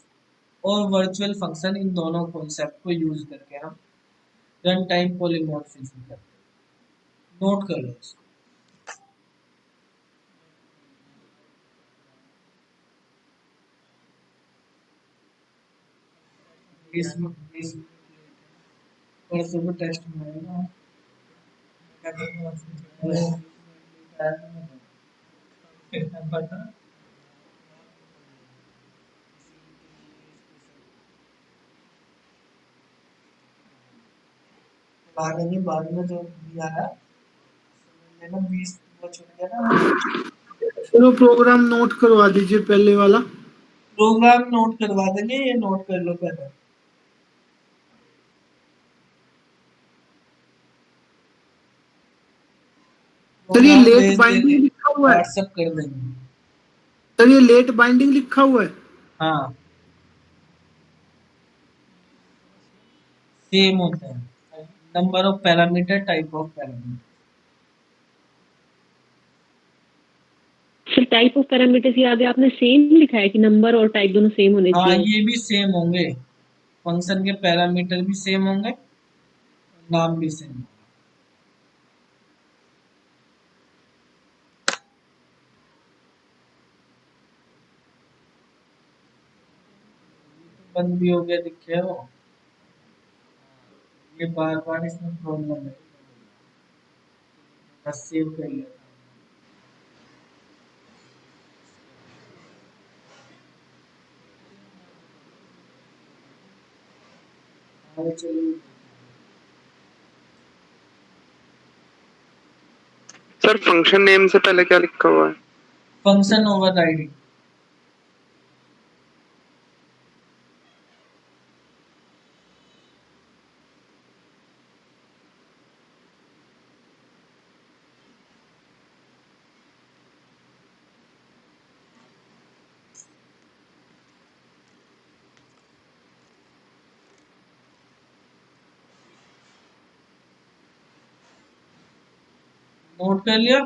और वर्चुअल फंक्शन, इन दोनों कॉन्सेप्ट को यूज करके हम रन टाइम पॉलीमॉर्फिज्म करते हैं। नोट कर लो इसको। इसमें परसों को टेस्ट में आएगा। बाद में जो दिया है मैंने 20 वो छूट गया ना। चलो प्रोग्राम नोट करवा दीजिए पहले वाला। प्रोग्राम नोट करवा देंगे, ये नोट कर लो पहले। सर ये प्रोग्राम लेट भेज देंगे, बाइंडिंग लिखा हुआ है। व्हाट्सएप कर देंगे। सर ये लेट बाइंडिंग लिखा हुआ है। हाँ, सेम होता है, number of parameter, type of parameter. Sir type of parameters ये आगे आपने सेम लिखा है कि नंबर और टाइप दोनों सेम होने हाँ, चाहिए? ये भी सेम होंगे, फंक्शन के पैरामीटर भी सेम होंगे, नाम भी सेम होगा। बंद भी हो गया दिखे वो, ये बार बार इसमें प्रॉब्लम है। बस सेव कर लिया। हाँ, चलिए। सर फंक्शन नेम से पहले क्या लिखा हुआ है? Function overriding. नोट कर लिया?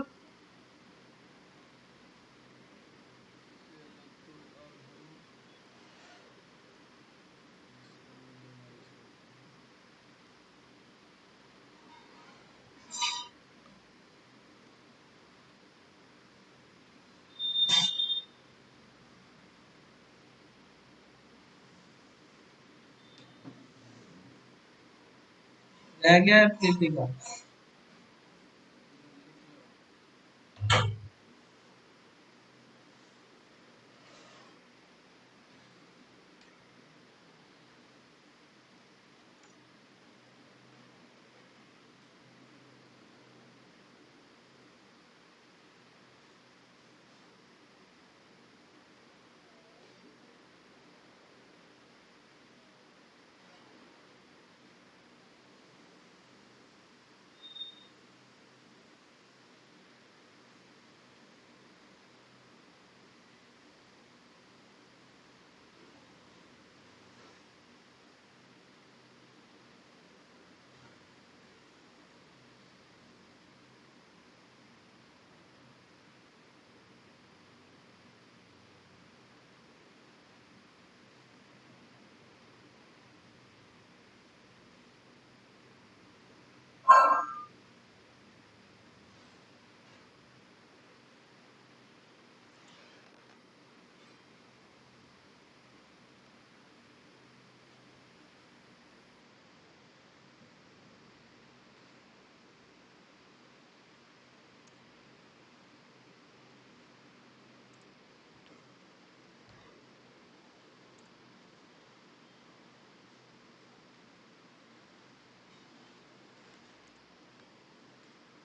रह गया है प्रीति का?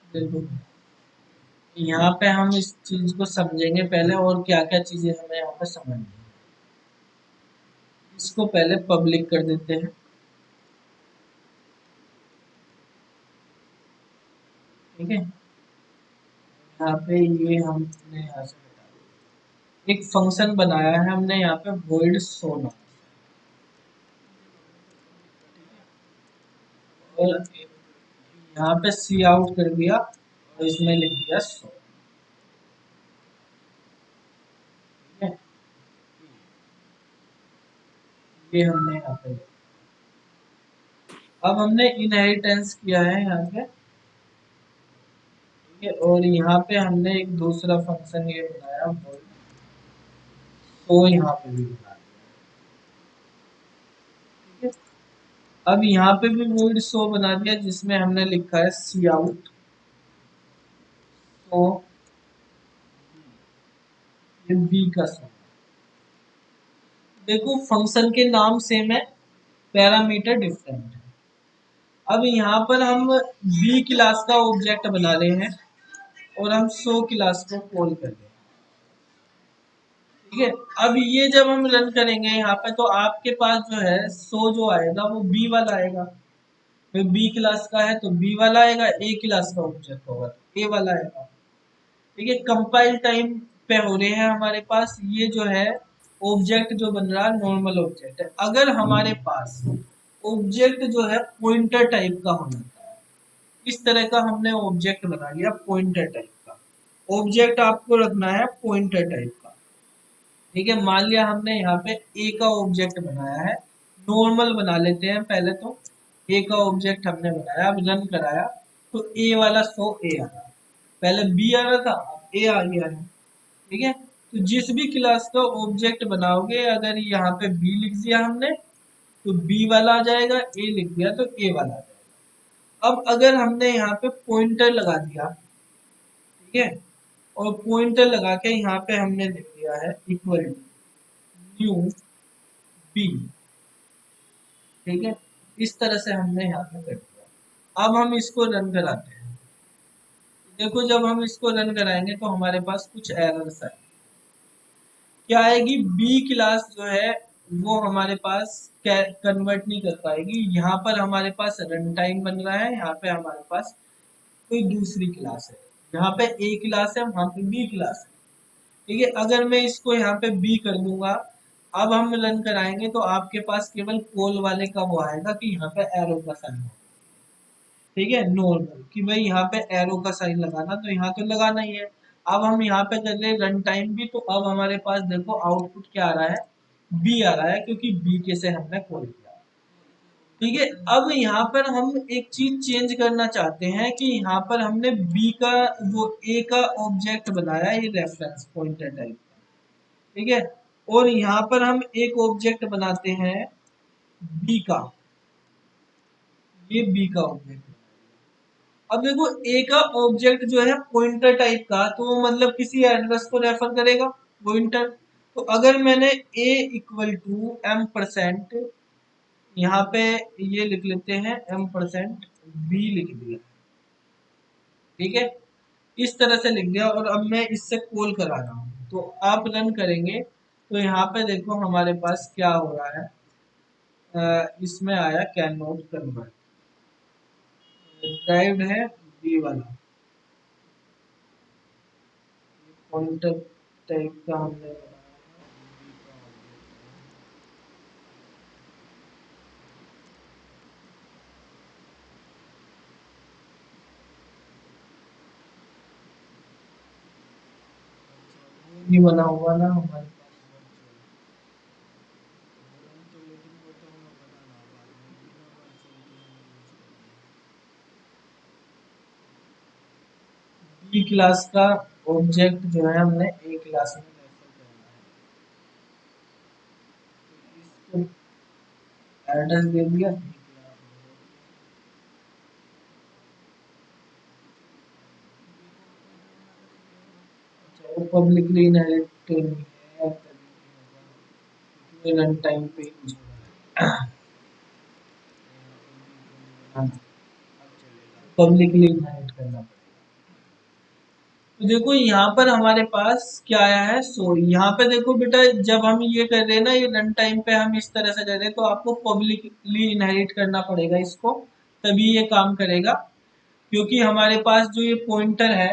देखो, यहाँ पे हम इस चीज को समझेंगे पहले और क्या क्या चीजें हमें यहाँ पे समझनी है। इसको पहले पब्लिक कर देते हैं। ठीक है, यहाँ पे ये हमने यहाँ से हटा दिया। एक फंक्शन बनाया है हमने यहाँ पे void show नाम से, और यहाँ पे सी आउट कर दिया और इसमें लिख दिया show। ठीक है, ये हमने यहाँ पे लिखा। अब हमने इनहेरिटेंस किया है यहाँ पे। ठीक है, और यहाँ पे हमने एक दूसरा फंक्शन ये बनाया void show, यहाँ पे भी बना दिया। ठीक है, अब यहाँ पे भी void show बना दिया जिसमें हमने लिखा है सी आउट show, ये बी का show। देखो फंक्शन के नाम सेम है, पैरामीटर डिफरेंट है। अब यहाँ पर हम बी क्लास का ऑब्जेक्ट बना रहे हैं और हम शो क्लास को कॉल कर रहे हैं। ठीक है, अब ये जब हम रन करेंगे यहाँ पे तो आपके पास जो है शो जो आएगा वो बी वाला आएगा। फिर बी क्लास का है तो बी वाला आएगा, ए क्लास का ऑब्जेक्ट होगा तो ए वाला आएगा। ठीक है, कंपाइल टाइम पे हो रहे हैं हमारे पास। ये जो है ऑब्जेक्ट जो बन रहा है नॉर्मल ऑब्जेक्ट है। अगर हमारे पास ऑब्जेक्ट जो है पॉइंटर टाइप का होना चाहिए, इस तरह का हमने ऑब्जेक्ट बना लिया पॉइंटर टाइप का। ऑब्जेक्ट आपको रखना है पॉइंटर टाइप का। ठीक है, मान लिया हमने यहाँ पे ए का ऑब्जेक्ट बनाया है, नॉर्मल बना लेते हैं पहले तो। ए का ऑब्जेक्ट हमने बनाया, अब रन कराया तो ए वाला शो ए आ रहा, पहले बी आ रहा था अब ए आ गया है। ठीक है, तो जिस भी क्लास का ऑब्जेक्ट बनाओगे अगर यहाँ पे बी लिख दिया हमने तो बी वाला आ जाएगा, ए लिख दिया तो ए वाला आ जाएगा। अब अगर हमने यहाँ पे पॉइंटर लगा दिया, ठीक है, और पॉइंटर लगा के यहाँ पे हमने लिख दिया है इक्वल टू न्यू बी। ठीक है, इस तरह से हमने यहाँ पे कर दिया। अब हम इसको रन कराते हैं। देखो जब हम इसको रन कराएंगे तो हमारे पास कुछ एरर्स आए। क्या आएगी, बी क्लास जो है वो हमारे पास कन्वर्ट नहीं कर पाएगी। यहाँ पर हमारे पास रन टाइम बन रहा है, यहाँ पे हमारे पास कोई दूसरी क्लास है। यहाँ पे ए क्लास है, वहां पे बी क्लास है। ठीक है, अगर मैं इसको यहाँ पे बी कर दूंगा, अब हम रन कराएंगे तो आपके पास केवल पोल वाले का वो आएगा कि यहाँ पे एरो का साइन हो। ठीक है, नॉर्मल कि भाई यहाँ पे एरो का साइन लगाना, तो यहाँ तो लगाना ही है। अब हम यहाँ पे कर रहे रन टाइम भी, तो अब हमारे पास देखो आउटपुट क्या आ रहा है, बी आ रहा है, क्योंकि बी के से हमने कॉल किया। ठीक है, अब यहाँ पर हम एक चीज चेंज करना चाहते हैं कि यहाँ पर हमने बी का वो ए का ऑब्जेक्ट बनाया, ये रेफरेंस पॉइंटर टाइप का। ठीक है, और यहाँ पर हम एक ऑब्जेक्ट बनाते हैं बी का, ये बी का ऑब्जेक्ट। अब देखो ए का ऑब्जेक्ट जो है पॉइंटर टाइप का, तो वो मतलब किसी एड्रेस को रेफर करेगा, पॉइंटर। तो अगर मैंने ए इक्वल टू m%, यहाँ पे ये लिख लेते हैं m% b लिख दिया। ठीक है, इस तरह से लिख दिया, और अब मैं इससे कॉल करा रहा हूँ, तो आप रन करेंगे तो यहाँ पे देखो हमारे पास क्या हो रहा है, इसमें आया कैन नॉट कन्वर्ट, ड्राइव्ड है बी वाला पॉइंटर टाइप का हमने बनाया है, B का object है। वो नहीं बना हुआ ना हमारे पास virtual। हम तो लेकिन वो तो हमें बनाना बाद में, बिना virtual के हमें यूज करना है। बी क्लास का ऑब्जेक्ट जो है हमने ए क्लास में रेफर करना है, तो इसको एड्रेस दे दिया बी क्लास में। अच्छा, वो पब्लिकली इनहेरिट नहीं है, तभी नहीं होगा, क्योंकि रन टाइम पे यूज हो रहा है। हाँ, अब चलेगा, पब्लिकली इनहेरिट करना पड़ेगा। तो देखो यहाँ पर हमारे पास क्या आया है, सो यहाँ पे देखो बेटा, जब हम ये कर रहे हैं ना, ये रन टाइम पे हम इस तरह से कर रहे हैं, तो आपको पब्लिकली इनहेरिट करना पड़ेगा इसको, तभी ये काम करेगा। क्योंकि हमारे पास जो ये पॉइंटर है,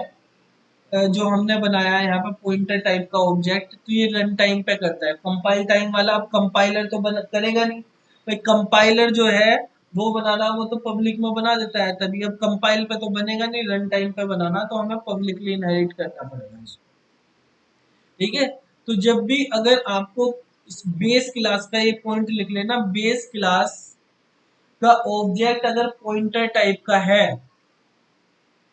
जो हमने बनाया है यहाँ पे पॉइंटर टाइप का ऑब्जेक्ट, तो ये रन टाइम पे करता है। कंपाइल टाइम वाला अब कंपाइलर तो करेगा नहीं भाई, कंपाइलर जो है वो बनाना, वो तो पब्लिक में बना देता है, तभी अब कंपाइल पे तो बनेगा नहीं, रन टाइम पे बनाना, तो हमें पब्लिकली इनहेरिट करना पड़ेगा इसको। ठीक है, तो जब भी अगर आपको इस बेस क्लास का ये पॉइंट लिख लेना, बेस क्लास का ऑब्जेक्ट अगर पॉइंटर टाइप का है,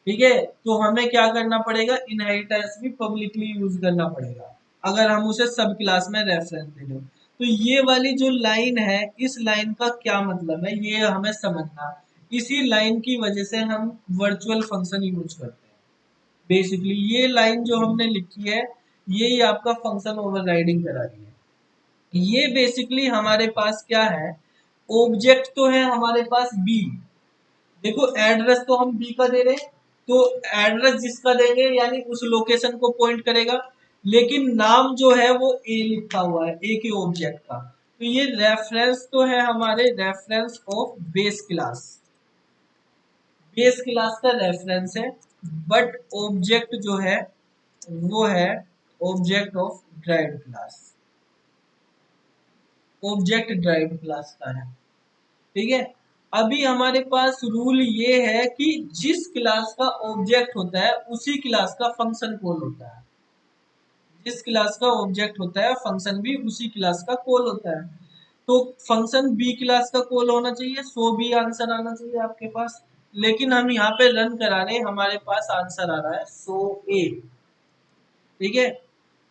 ठीक है, तो हमें क्या करना पड़ेगा, इनहेरिटेंस भी पब्लिकली यूज करना पड़ेगा, अगर हम उसे सब क्लास में रेफरेंस दे रहे हो। तो ये वाली जो लाइन है, इस लाइन का क्या मतलब है, ये हमें समझना। इसी लाइन की वजह से हम वर्चुअल फंक्शन यूज करते हैं। बेसिकली ये लाइन जो हमने लिखी है, यही आपका फंक्शन ओवरराइडिंग करा रही है। ये बेसिकली हमारे पास क्या है, ऑब्जेक्ट तो है हमारे पास बी। देखो एड्रेस तो हम बी का दे रहे हैं, तो एड्रेस जिसका देंगे यानी उस लोकेशन को पॉइंट करेगा, लेकिन नाम जो है वो ए लिखा हुआ है, ए के ऑब्जेक्ट का। तो ये रेफरेंस तो है हमारे, reference of base class, base class का रेफरेंस है, बट ऑब्जेक्ट जो है वो है object of derived class, object derived class का है। ठीक है, अभी हमारे पास रूल ये है कि जिस क्लास का ऑब्जेक्ट होता है उसी क्लास का फंक्शन कॉल होता है, जिस क्लास का ऑब्जेक्ट होता है फंक्शन भी उसी क्लास का कॉल होता है। तो फंक्शन बी क्लास का कॉल होना चाहिए, सो बी आंसर आना चाहिए आपके पास, लेकिन हम यहाँ पे रन करा रहे हैं, हमारे पास आंसर आ रहा है सो ए। ठीक है,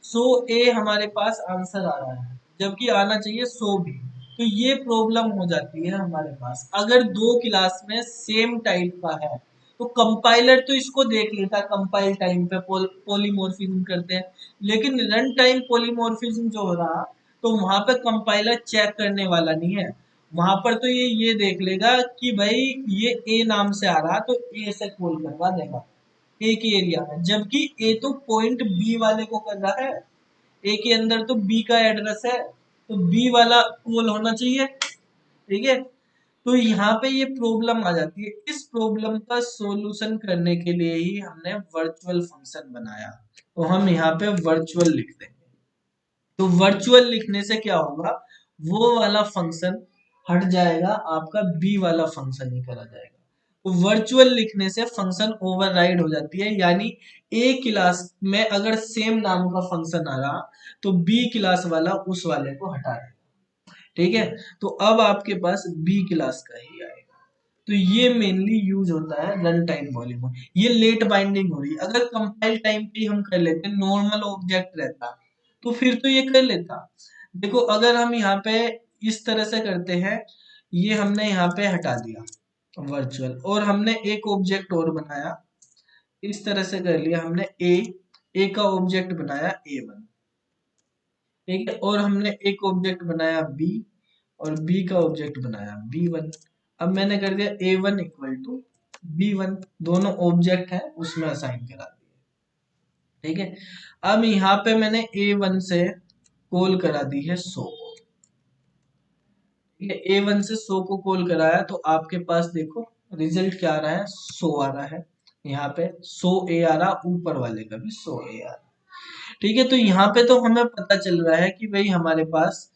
सो ए हमारे पास आंसर आ रहा है, जबकि आना चाहिए सो बी। तो ये प्रॉब्लम हो जाती है हमारे पास, अगर दो क्लास में सेम टाइप का है, तो कंपाइलर तो इसको देख लेता है, कंपाइल टाइम पे पॉलीमॉर्फिज्म करते हैं, लेकिन रन टाइम पॉलीमॉर्फिज्म जो हो रहा, तो वहां पे कंपाइलर चेक करने वाला नहीं है। वहां पर तो ये देख लेगा कि भाई ये ए नाम से आ रहा, तो ए से कॉल करवा देगा। ए की एरिया में, जबकि ए तो पॉइंट बी वाले को कर रहा है, ए के अंदर तो बी का एड्रेस है, तो बी वाला कोल होना चाहिए। ठीक है, तो यहाँ पे ये प्रॉब्लम आ जाती है। इस प्रॉब्लम का सॉल्यूशन करने के लिए ही हमने वर्चुअल फंक्शन बनाया, तो हम यहाँ पे वर्चुअल लिख देंगे। तो वर्चुअल लिखने से क्या होगा, वो वाला फंक्शन हट जाएगा, आपका बी वाला फंक्शन ही करा जाएगा। तो वर्चुअल लिखने से फंक्शन ओवरराइड हो जाती है, यानी ए क्लास में अगर सेम नाम का फंक्शन आ रहा तो बी क्लास वाला उस वाले को हटा देगा। ठीक है, तो अब आपके पास बी क्लास का ही आएगा। तो ये मेनली यूज होता है रन टाइम वॉल्यूम। ये लेट बाइंडिंग हो रही, अगर कंपाइल टाइम पे हम कर लेते, नॉर्मल ऑब्जेक्ट रहता तो फिर तो ये कर लेता। देखो अगर हम यहाँ पे इस तरह से करते हैं, ये हमने यहाँ पे हटा दिया वर्चुअल, और हमने एक ऑब्जेक्ट और बनाया, इस तरह से कर लिया हमने, ए का ऑब्जेक्ट बनाया A1। ठीक है, और हमने एक ऑब्जेक्ट बनाया बी, और बी का ऑब्जेक्ट बनाया B1। अब मैंने कर दिया A1 इक्वल टू B1, दोनों ऑब्जेक्ट है उसमें असाइन करा दिया। ठीक है, अब यहाँ पे मैंने A1 से कॉल करा दी है 100 को। ठीक है, A1 से 100 को कॉल कराया, तो आपके पास देखो रिजल्ट क्या आ रहा है, 100 आ रहा है। यहाँ पे 100A आ रहा, ऊपर वाले का भी 100A आ रहा। ठीक है, तो यहाँ पे तो हमें पता चल रहा है कि भाई हमारे पास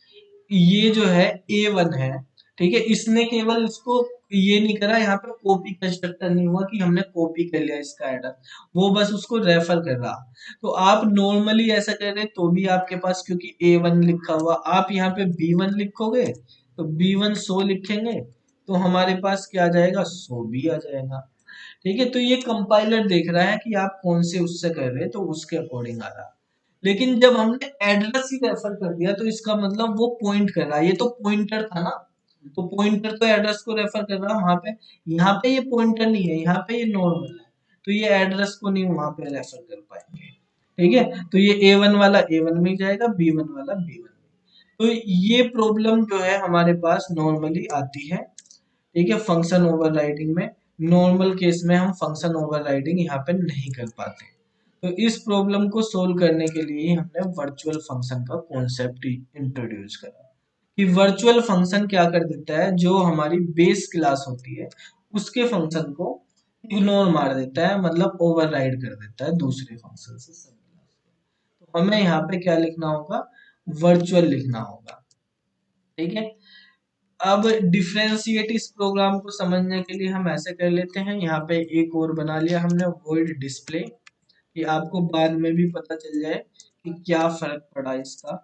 ये जो है A1 है। ठीक है, इसने केवल इसको ये नहीं करा, यहाँ पे कॉपी कंस्ट्रक्टर नहीं हुआ कि हमने कॉपी कर लिया इसका एड्रेस, वो बस उसको रेफर कर रहा। तो आप नॉर्मली ऐसा कर रहे तो भी आपके पास, क्योंकि A1 लिखा हुआ, आप यहाँ पे B1 लिखोगे तो B1 100 लिखेंगे तो हमारे पास क्या आ जाएगा, 100 भी आ जाएगा। ठीक है, तो ये कंपाइलर देख रहा है कि आप कौन से उससे कर रहे हैं, तो उसके अकॉर्डिंग आ रहा। लेकिन जब हमने एड्रेस ही रेफर कर दिया तो इसका मतलब वो पॉइंट कर रहा है, ये तो पॉइंटर था ना, तो पॉइंटर तो एड्रेस को रेफर कर रहा है वहां पे। यहाँ पे ये पॉइंटर नहीं है, यहाँ पे ये नॉर्मल है, तो ये एड्रेस को नहीं वहां पे रेफर कर पाएंगे। ठीक है, तो ये A1 वाला A1 में जाएगा, B1 वाला B1 में। तो ये प्रॉब्लम जो है हमारे पास नॉर्मली आती है। ठीक है, फंक्शन ओवरराइडिंग में नॉर्मल केस में हम फंक्शन ओवरराइडिंग यहाँ पे नहीं कर पाते। तो इस प्रॉब्लम को सोल्व करने के लिए हमने वर्चुअल फंक्शन का कॉन्सेप्ट इंट्रोड्यूस करा, कि वर्चुअल फंक्शन क्या कर देता है, जो हमारी बेस क्लास होती है उसके फंक्शन को इग्नोर मार देता है, मतलब ओवरराइड कर देता है दूसरे फंक्शन से सब क्लास। तो हमें यहाँ पे क्या लिखना होगा, वर्चुअल लिखना होगा। ठीक है, अब डिफरेंशिएट इस प्रोग्राम को समझने के लिए हम ऐसे कर लेते हैं, यहाँ पे एक और बना लिया हमने वॉइड डिस्प्ले, कि आपको बाद में भी पता चल जाए कि क्या फर्क पड़ा इसका।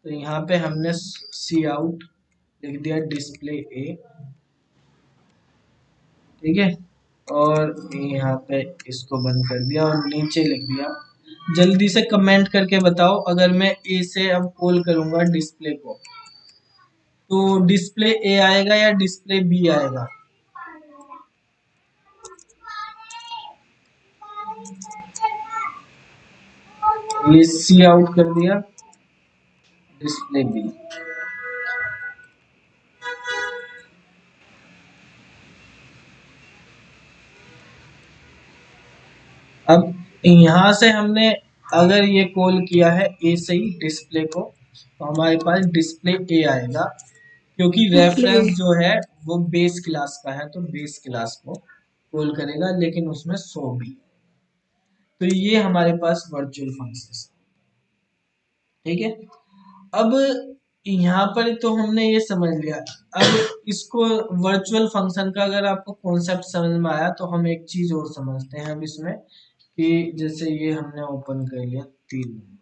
तो यहाँ पे हमने सी आउट लिख दिया डिस्प्ले ए। ठीक है, और यहाँ पे इसको बंद कर दिया और नीचे लिख दिया, जल्दी से कमेंट करके बताओ अगर मैं ए से अब कॉल करूंगा डिस्प्ले को, तो डिस्प्ले ए आएगा या डिस्प्ले बी आएगा। ये सी आउट कर दिया, डिस्प्ले बी। अब यहाँ से हमने अगर ये कॉल किया है ए से ही डिस्प्ले को, तो हमारे पास डिस्प्ले ए आएगा, क्योंकि रेफरेंस जो है वो बेस क्लास का है, तो बेस क्लास को कॉल करेगा, लेकिन उसमें 100 भी। तो ये हमारे पास वर्चुअल फंक्शन। ठीक है, अब यहाँ पर तो हमने ये समझ लिया। अब इसको वर्चुअल फंक्शन का अगर आपको कॉन्सेप्ट समझ में आया, तो हम एक चीज और समझते हैं अब इसमें, कि जैसे ये हमने ओपन कर लिया 3 नंबर,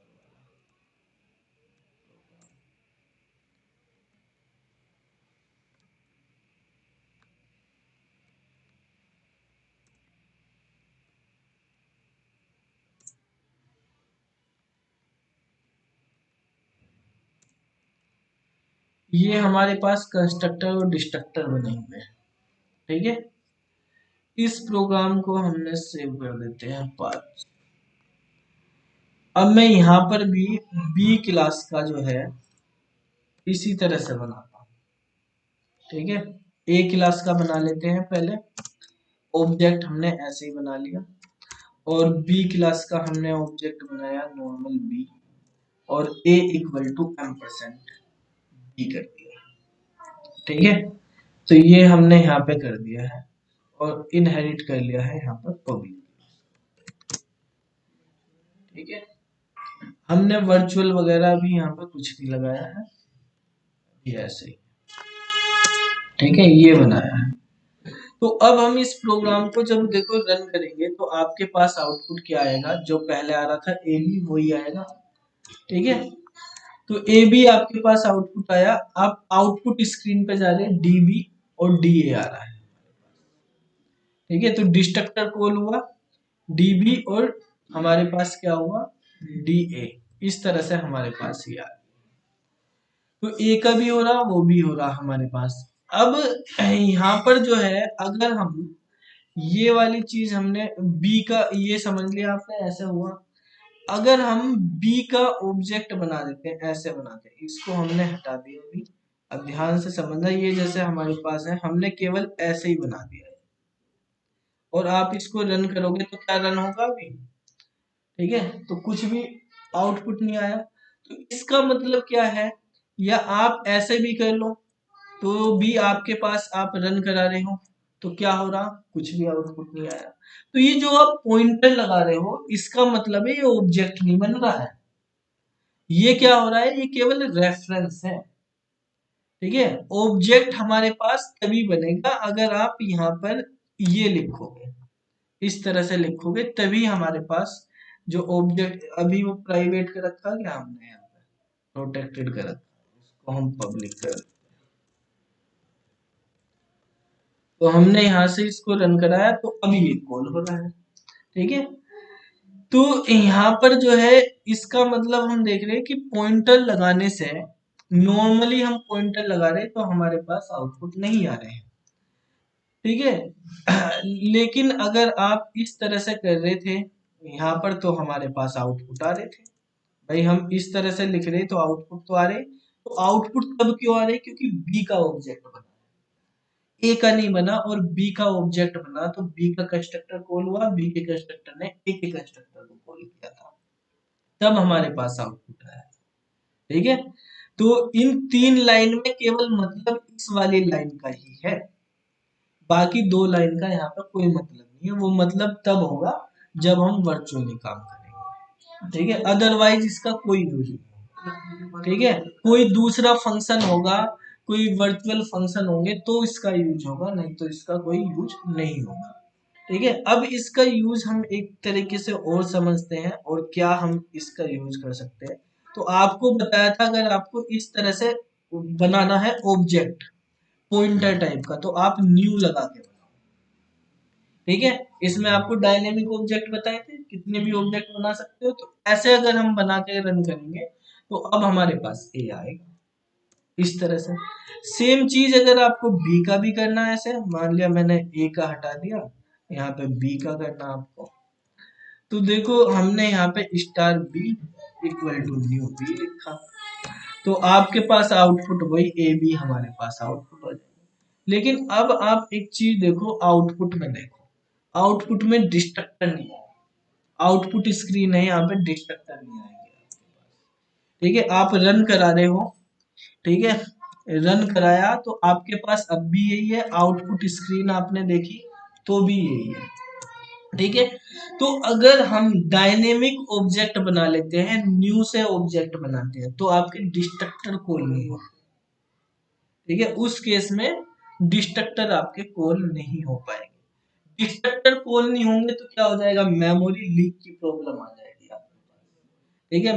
ये हमारे पास कंस्ट्रक्टर और डिस्ट्रक्टर बने हुए हैं। ठीक है, इस प्रोग्राम को हमने सेव कर देते हैं 5। अब मैं यहाँ पर भी बी क्लास का जो है इसी तरह से बनाता हूँ। ठीक है, ए क्लास का बना लेते हैं पहले, ऑब्जेक्ट हमने ऐसे ही बना लिया, और बी क्लास का हमने ऑब्जेक्ट बनाया नॉर्मल बी, और a equal to m% B कर दिया। ठीक है, तो ये हमने यहाँ पे कर दिया है और इनहेरिट कर लिया है यहाँ पर पब्लिक। ठीक है, हमने वर्चुअल वगैरह भी यहाँ पर कुछ नहीं लगाया है, ये ऐसे ही। ठीक है, ये बनाया है। तो अब हम इस प्रोग्राम को जब देखो रन करेंगे तो आपके पास आउटपुट क्या आएगा, जो पहले आ रहा था ए बी वही आएगा। ठीक है, तो ए बी आपके पास आउटपुट आया। आप आउटपुट स्क्रीन पे जा रहे हैं, डी बी और डी ए आ रहा है। ठीक है, तो डिस्ट्रक्टर कॉल हुआ डी बी और हमारे पास क्या हुआ डी ए। इस तरह से हमारे पास ये आ रहा है। तो ए का भी हो रहा, वो भी हो रहा हमारे पास। अब यहाँ पर जो है, अगर हम ये वाली चीज हमने बी का, ये समझ लिया आपने, ऐसे हुआ। अगर हम बी का ऑब्जेक्ट बना देते हैं, ऐसे बनाते हैं, इसको हमने हटा दिया अभी। अब ध्यान से समझना, ये जैसे हमारे पास है, हमने केवल ऐसे ही बना दिया है, और आप इसको रन करोगे तो क्या रन होगा अभी। ठीक है, तो कुछ भी आउटपुट नहीं आया। तो इसका मतलब क्या है, या आप ऐसे भी कर लो तो भी आपके पास आप रन करा रहे हो तो क्या हो रहा, कुछ भी आउटपुट नहीं आया। तो ये जो आप पॉइंटर लगा रहे हो, इसका मतलब है ये ऑब्जेक्ट नहीं बन रहा है, ये क्या हो रहा है, ये केवल रेफरेंस है। ठीक है, ऑब्जेक्ट हमारे पास तभी बनेगा अगर आप यहाँ पर ये लिखोगे, इस तरह से लिखोगे, तभी हमारे पास जो ऑब्जेक्ट, अभी वो प्राइवेट कर रखा क्या हमने यहाँ पे, प्रोटेक्टेड कर रखा, उसको हम पब्लिक कर, तो हमने यहाँ से इसको रन कराया तो अभी ये कॉल हो रहा है। ठीक है, तो यहाँ पर जो है, इसका मतलब हम देख रहे हैं कि पॉइंटर लगाने से, नॉर्मली हम पॉइंटर लगा रहे हैं तो हमारे पास आउटपुट नहीं आ रहे हैं। ठीक है, लेकिन अगर आप इस तरह से कर रहे थे यहाँ पर तो हमारे पास आउटपुट आ रहे थे। भाई हम इस तरह से लिख रहे तो आउटपुट तो आ रहे। तो आउटपुट तब क्यों आ रहे, क्योंकि बी का ऑब्जेक्ट बना, ए का नहीं बना और बी का ऑब्जेक्ट बना, तो बी का कंस्ट्रक्टर कॉल हुआ, बी के कंस्ट्रक्टर ने ए के कंस्ट्रक्टर को कॉल किया था, तब हमारे पास आउटपुट आया। ठीक है, तो इन 3 लाइन में केवल मतलब इस वाली लाइन का ही है, बाकी 2 लाइन का यहाँ पर कोई मतलब नहीं है। वो मतलब तब होगा जब हम वर्चुअली काम करेंगे। ठीक है, अदरवाइज इसका कोई यूज नहीं। ठीक है, कोई दूसरा फंक्शन होगा, कोई वर्चुअल फंक्शन होंगे तो इसका यूज होगा, नहीं तो इसका कोई यूज नहीं होगा। ठीक है, अब इसका यूज हम एक तरीके से और समझते हैं, और क्या हम इसका यूज कर सकते हैं। तो आपको बताया था, अगर आपको इस तरह से बनाना है ऑब्जेक्ट पॉइंटर टाइप का, तो आप न्यू लगा के बनाओ। ठीक है, इसमें आपको डायनेमिक ऑब्जेक्ट बताए थे, कितने भी ऑब्जेक्ट बना सकते हो। तो ऐसे अगर हम बना के रन करेंगे तो अब हमारे पास ए आएगा, इस तरह से। सेम चीज अगर आपको बी का भी करना है, ऐसे मान लिया मैंने ए का हटा दिया, यहाँ पे बी का करना आपको, तो देखो हमने यहाँ पे star B equal to new B लिखा, तो आपके पास आउटपुट वही ए बी हमारे पास आउटपुट हो जाएगा। लेकिन अब आप एक चीज देखो, आउटपुट में देखो, आउटपुट में डिस्ट्रक्टर नहीं है, आउटपुट स्क्रीन है, यहाँ पे डिस्ट्रक्टर नहीं आएंगे। ठीक है, आप रन करा रहे हो, ठीक है, रन कराया तो आपके पास अब भी यही है, आउटपुट स्क्रीन आपने देखी तो भी यही है। ठीक है, तो अगर हम डायनेमिक ऑब्जेक्ट बना लेते हैं, न्यू से ऑब्जेक्ट बनाते हैं, तो आपके डिस्ट्रक्टर कॉल नहीं हो। ठीक है, उस केस में डिस्ट्रक्टर आपके कॉल नहीं हो पाएंगे। डिस्ट्रक्टर कॉल नहीं होंगे तो क्या हो जाएगा, मेमोरी लीक की प्रॉब्लम आ जाएगी आपके पास। ठीक है,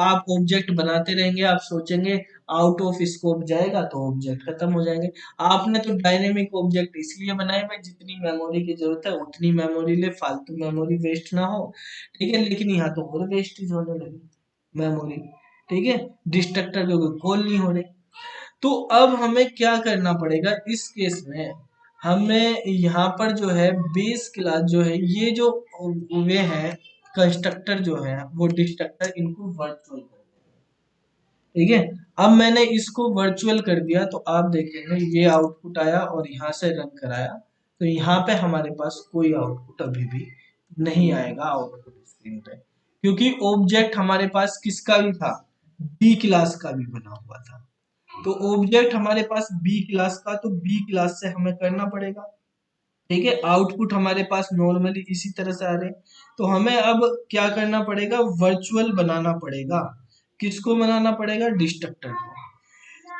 आप ऑब्जेक्ट बनाते रहेंगे, आप सोचेंगे आउट ऑफ स्कोप जाएगा तो ऑब्जेक्ट खत्म हो जाएंगे। आपने तो डायनेमिक ऑब्जेक्ट इसलिए बनाए भाई जितनी मेमोरी की जरूरत है उतनी मेमोरी ले, फालतू मेमोरी वेस्ट ना हो। ठीक है, लेकिन यहाँ तो और वेस्टेज होने लगी मेमोरी। ठीक है, डिस्ट्रक्टर के कोई कॉल नहीं हो रहे। तो अब हमें क्या करना पड़ेगा इस केस में, हमें यहाँ पर जो है बेस क्लास जो है, ये जो वे हैं कंस्ट्रक्टर जो है वो डिस्ट्रक्टर, इनको वर्चुअल कर देंगे। ठीक है, अब मैंने इसको वर्चुअल कर दिया तो आप देखेंगे ये आउटपुट आया और यहाँ से रन कराया तो यहाँ पे हमारे पास कोई आउटपुट अभी भी नहीं आएगा आउटपुट स्क्रीन पे, क्योंकि ऑब्जेक्ट हमारे पास किसका भी था, बी क्लास का भी बना हुआ था। तो ऑब्जेक्ट हमारे पास बी क्लास का, तो बी क्लास से हमें करना पड़ेगा। ठीक है, आउटपुट हमारे पास नॉर्मली इसी तरह से आ रहे हैं। तो हमें अब क्या करना पड़ेगा, वर्चुअल बनाना पड़ेगा। किसको बनाना पड़ेगा, डिस्ट्रक्टर को।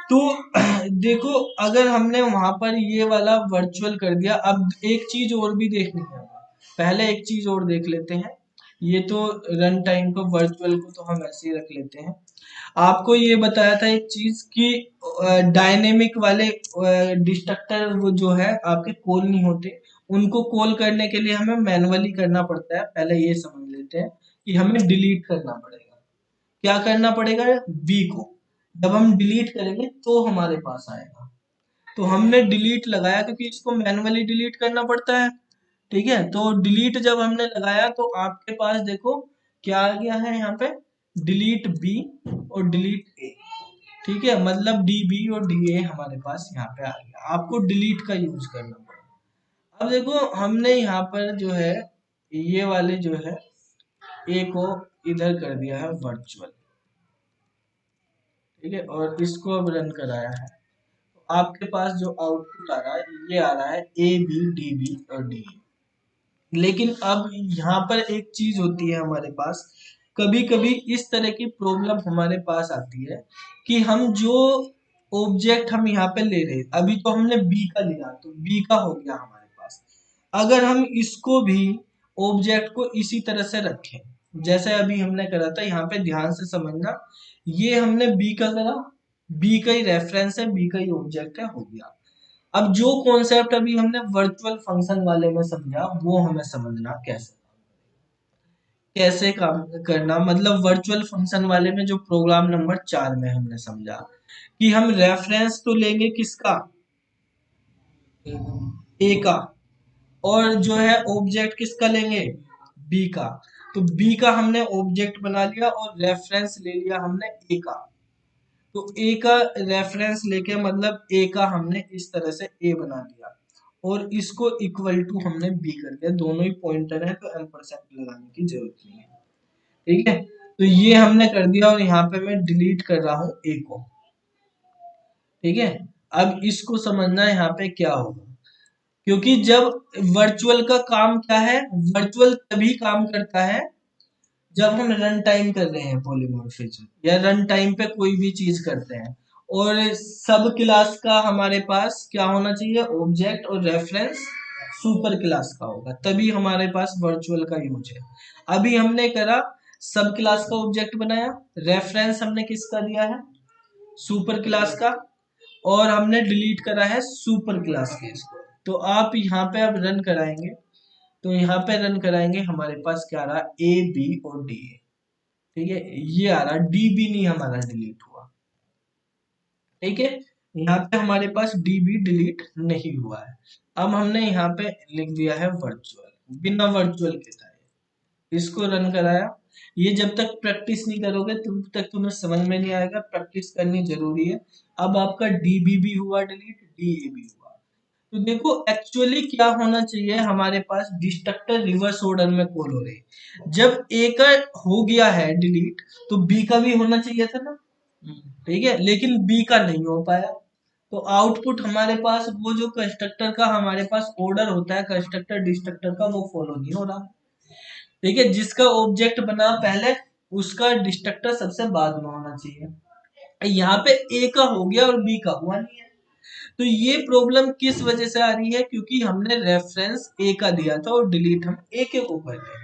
तो देखो, अगर हमने वहां पर ये वाला वर्चुअल कर दिया, अब एक चीज और भी देखनी है। पहले एक चीज और देख लेते हैं। ये तो रन टाइम को, वर्चुअल को तो हम ऐसे ही रख लेते हैं। आपको ये बताया था एक चीज कि डायनेमिक वाले डिस्ट्रक्टर वो जो है आपके कॉल नहीं होते, उनको कॉल करने के लिए हमें मैनुअली करना पड़ता है। पहले ये समझ लेते हैं कि हमें डिलीट करना पड़ेगा। क्या करना पड़ेगा, बी को जब हम डिलीट करेंगे तो हमारे पास आएगा। तो हमने डिलीट लगाया क्योंकि इसको मैनुअली डिलीट करना पड़ता है। ठीक है, तो डिलीट जब हमने लगाया तो आपके पास देखो क्या आ गया है यहाँ पे, डिलीट बी और डिलीट ए। ठीक है, मतलब डी बी और डी ए हमारे पास यहाँ पे आ गया। आपको डिलीट का यूज करना पड़ेगा। अब देखो, हमने यहाँ पर जो है ये वाले जो है ए को इधर कर दिया है वर्चुअल। ठीक है, और इसको अब रन कराया है, तो आपके पास जो आउटपुट आ रहा है ये आ रहा है ए बी डी बी और डी ए। लेकिन अब यहाँ पर एक चीज होती है हमारे पास, कभी कभी इस तरह की प्रॉब्लम हमारे पास आती है कि हम जो ऑब्जेक्ट हम यहाँ पे ले रहे, अभी तो हमने बी का लिया तो बी का हो गया हमारे पास। अगर हम इसको भी ऑब्जेक्ट को इसी तरह से रखें जैसे अभी हमने करा था, यहाँ पे ध्यान से समझना, ये हमने बी का करा, बी का ही रेफरेंस है, बी का ही ऑब्जेक्ट है, हो गया। अब जो कॉन्सेप्ट अभी हमने वर्चुअल फंक्शन वाले में समझा, वो हमें समझना कैसे काम करना। मतलब वर्चुअल फंक्शन वाले में जो प्रोग्राम नंबर 4 में हमने समझा कि हम रेफरेंस तो लेंगे किसका, ए का, और जो है ऑब्जेक्ट किसका लेंगे, बी का। तो बी का हमने ऑब्जेक्ट बना लिया और रेफरेंस ले लिया हमने ए का। तो ए का रेफरेंस लेके मतलब ए का हमने इस तरह से ए बना दिया और इसको इक्वल टू हमने बी कर दिया। दोनों ही पॉइंटर है तो एम्परसेंड लगाने की जरूरत नहीं है। ठीक है, तो ये हमने कर दिया और यहाँ पे मैं डिलीट कर रहा हूँ ए को। ठीक है, अब इसको समझना यहाँ पे क्या होगा, क्योंकि जब वर्चुअल का काम क्या है, वर्चुअल तभी काम करता है जब हम रन टाइम कर रहे हैं पॉलीमॉर्फिज्म, या रन टाइम पे कोई भी चीज करते हैं, और सब क्लास का हमारे पास क्या होना चाहिए, ऑब्जेक्ट और रेफरेंस सुपर क्लास का होगा, तभी हमारे पास वर्चुअल का यूज है। अभी हमने करा, सब क्लास का ऑब्जेक्ट बनाया, रेफरेंस हमने किसका दिया है, सुपर क्लास का, और हमने डिलीट करा है सुपर क्लास के इसको। तो आप यहाँ पे अब रन कराएंगे, तो यहाँ पे रन कराएंगे, हमारे पास क्या आ रहा, ए बी और डी ए। ठीक है, ये आ रहा, डी बी नहीं हमारा डिलीट हुआ। ठीक है, यहाँ पे हमारे पास डी बी डिलीट नहीं हुआ है। अब हमने यहाँ पे लिख दिया है वर्चुअल, बिना वर्चुअल के था, इसको रन कराया। ये जब तक प्रैक्टिस नहीं करोगे तब तक तुम्हें समझ में नहीं आएगा, प्रैक्टिस करनी जरूरी है। अब आपका डीबी भी हुआ डिलीट, डीए भी हुआ। तो देखो एक्चुअली क्या होना चाहिए, हमारे पास डिस्ट्रक्टर रिवर्स ऑर्डर में कॉल हो रहे हैं। जब ए का हो गया है डिलीट तो बी का भी होना चाहिए था ना। ठीक है, लेकिन बी का नहीं हो पाया, तो आउटपुट हमारे पास वो जो कंस्ट्रक्टर का हमारे पास ऑर्डर होता है कंस्ट्रक्टर डिस्ट्रक्टर का, वो फॉलो नहीं हो रहा। ठीक है, जिसका ऑब्जेक्ट बना पहले उसका डिस्ट्रक्टर सबसे बाद में होना चाहिए। यहाँ पे ए का हो गया और बी का हुआ नहीं है। तो ये प्रॉब्लम किस वजह से आ रही है, क्योंकि हमने रेफरेंस ए का दिया था और डिलीट हम ए के ऊपर कर।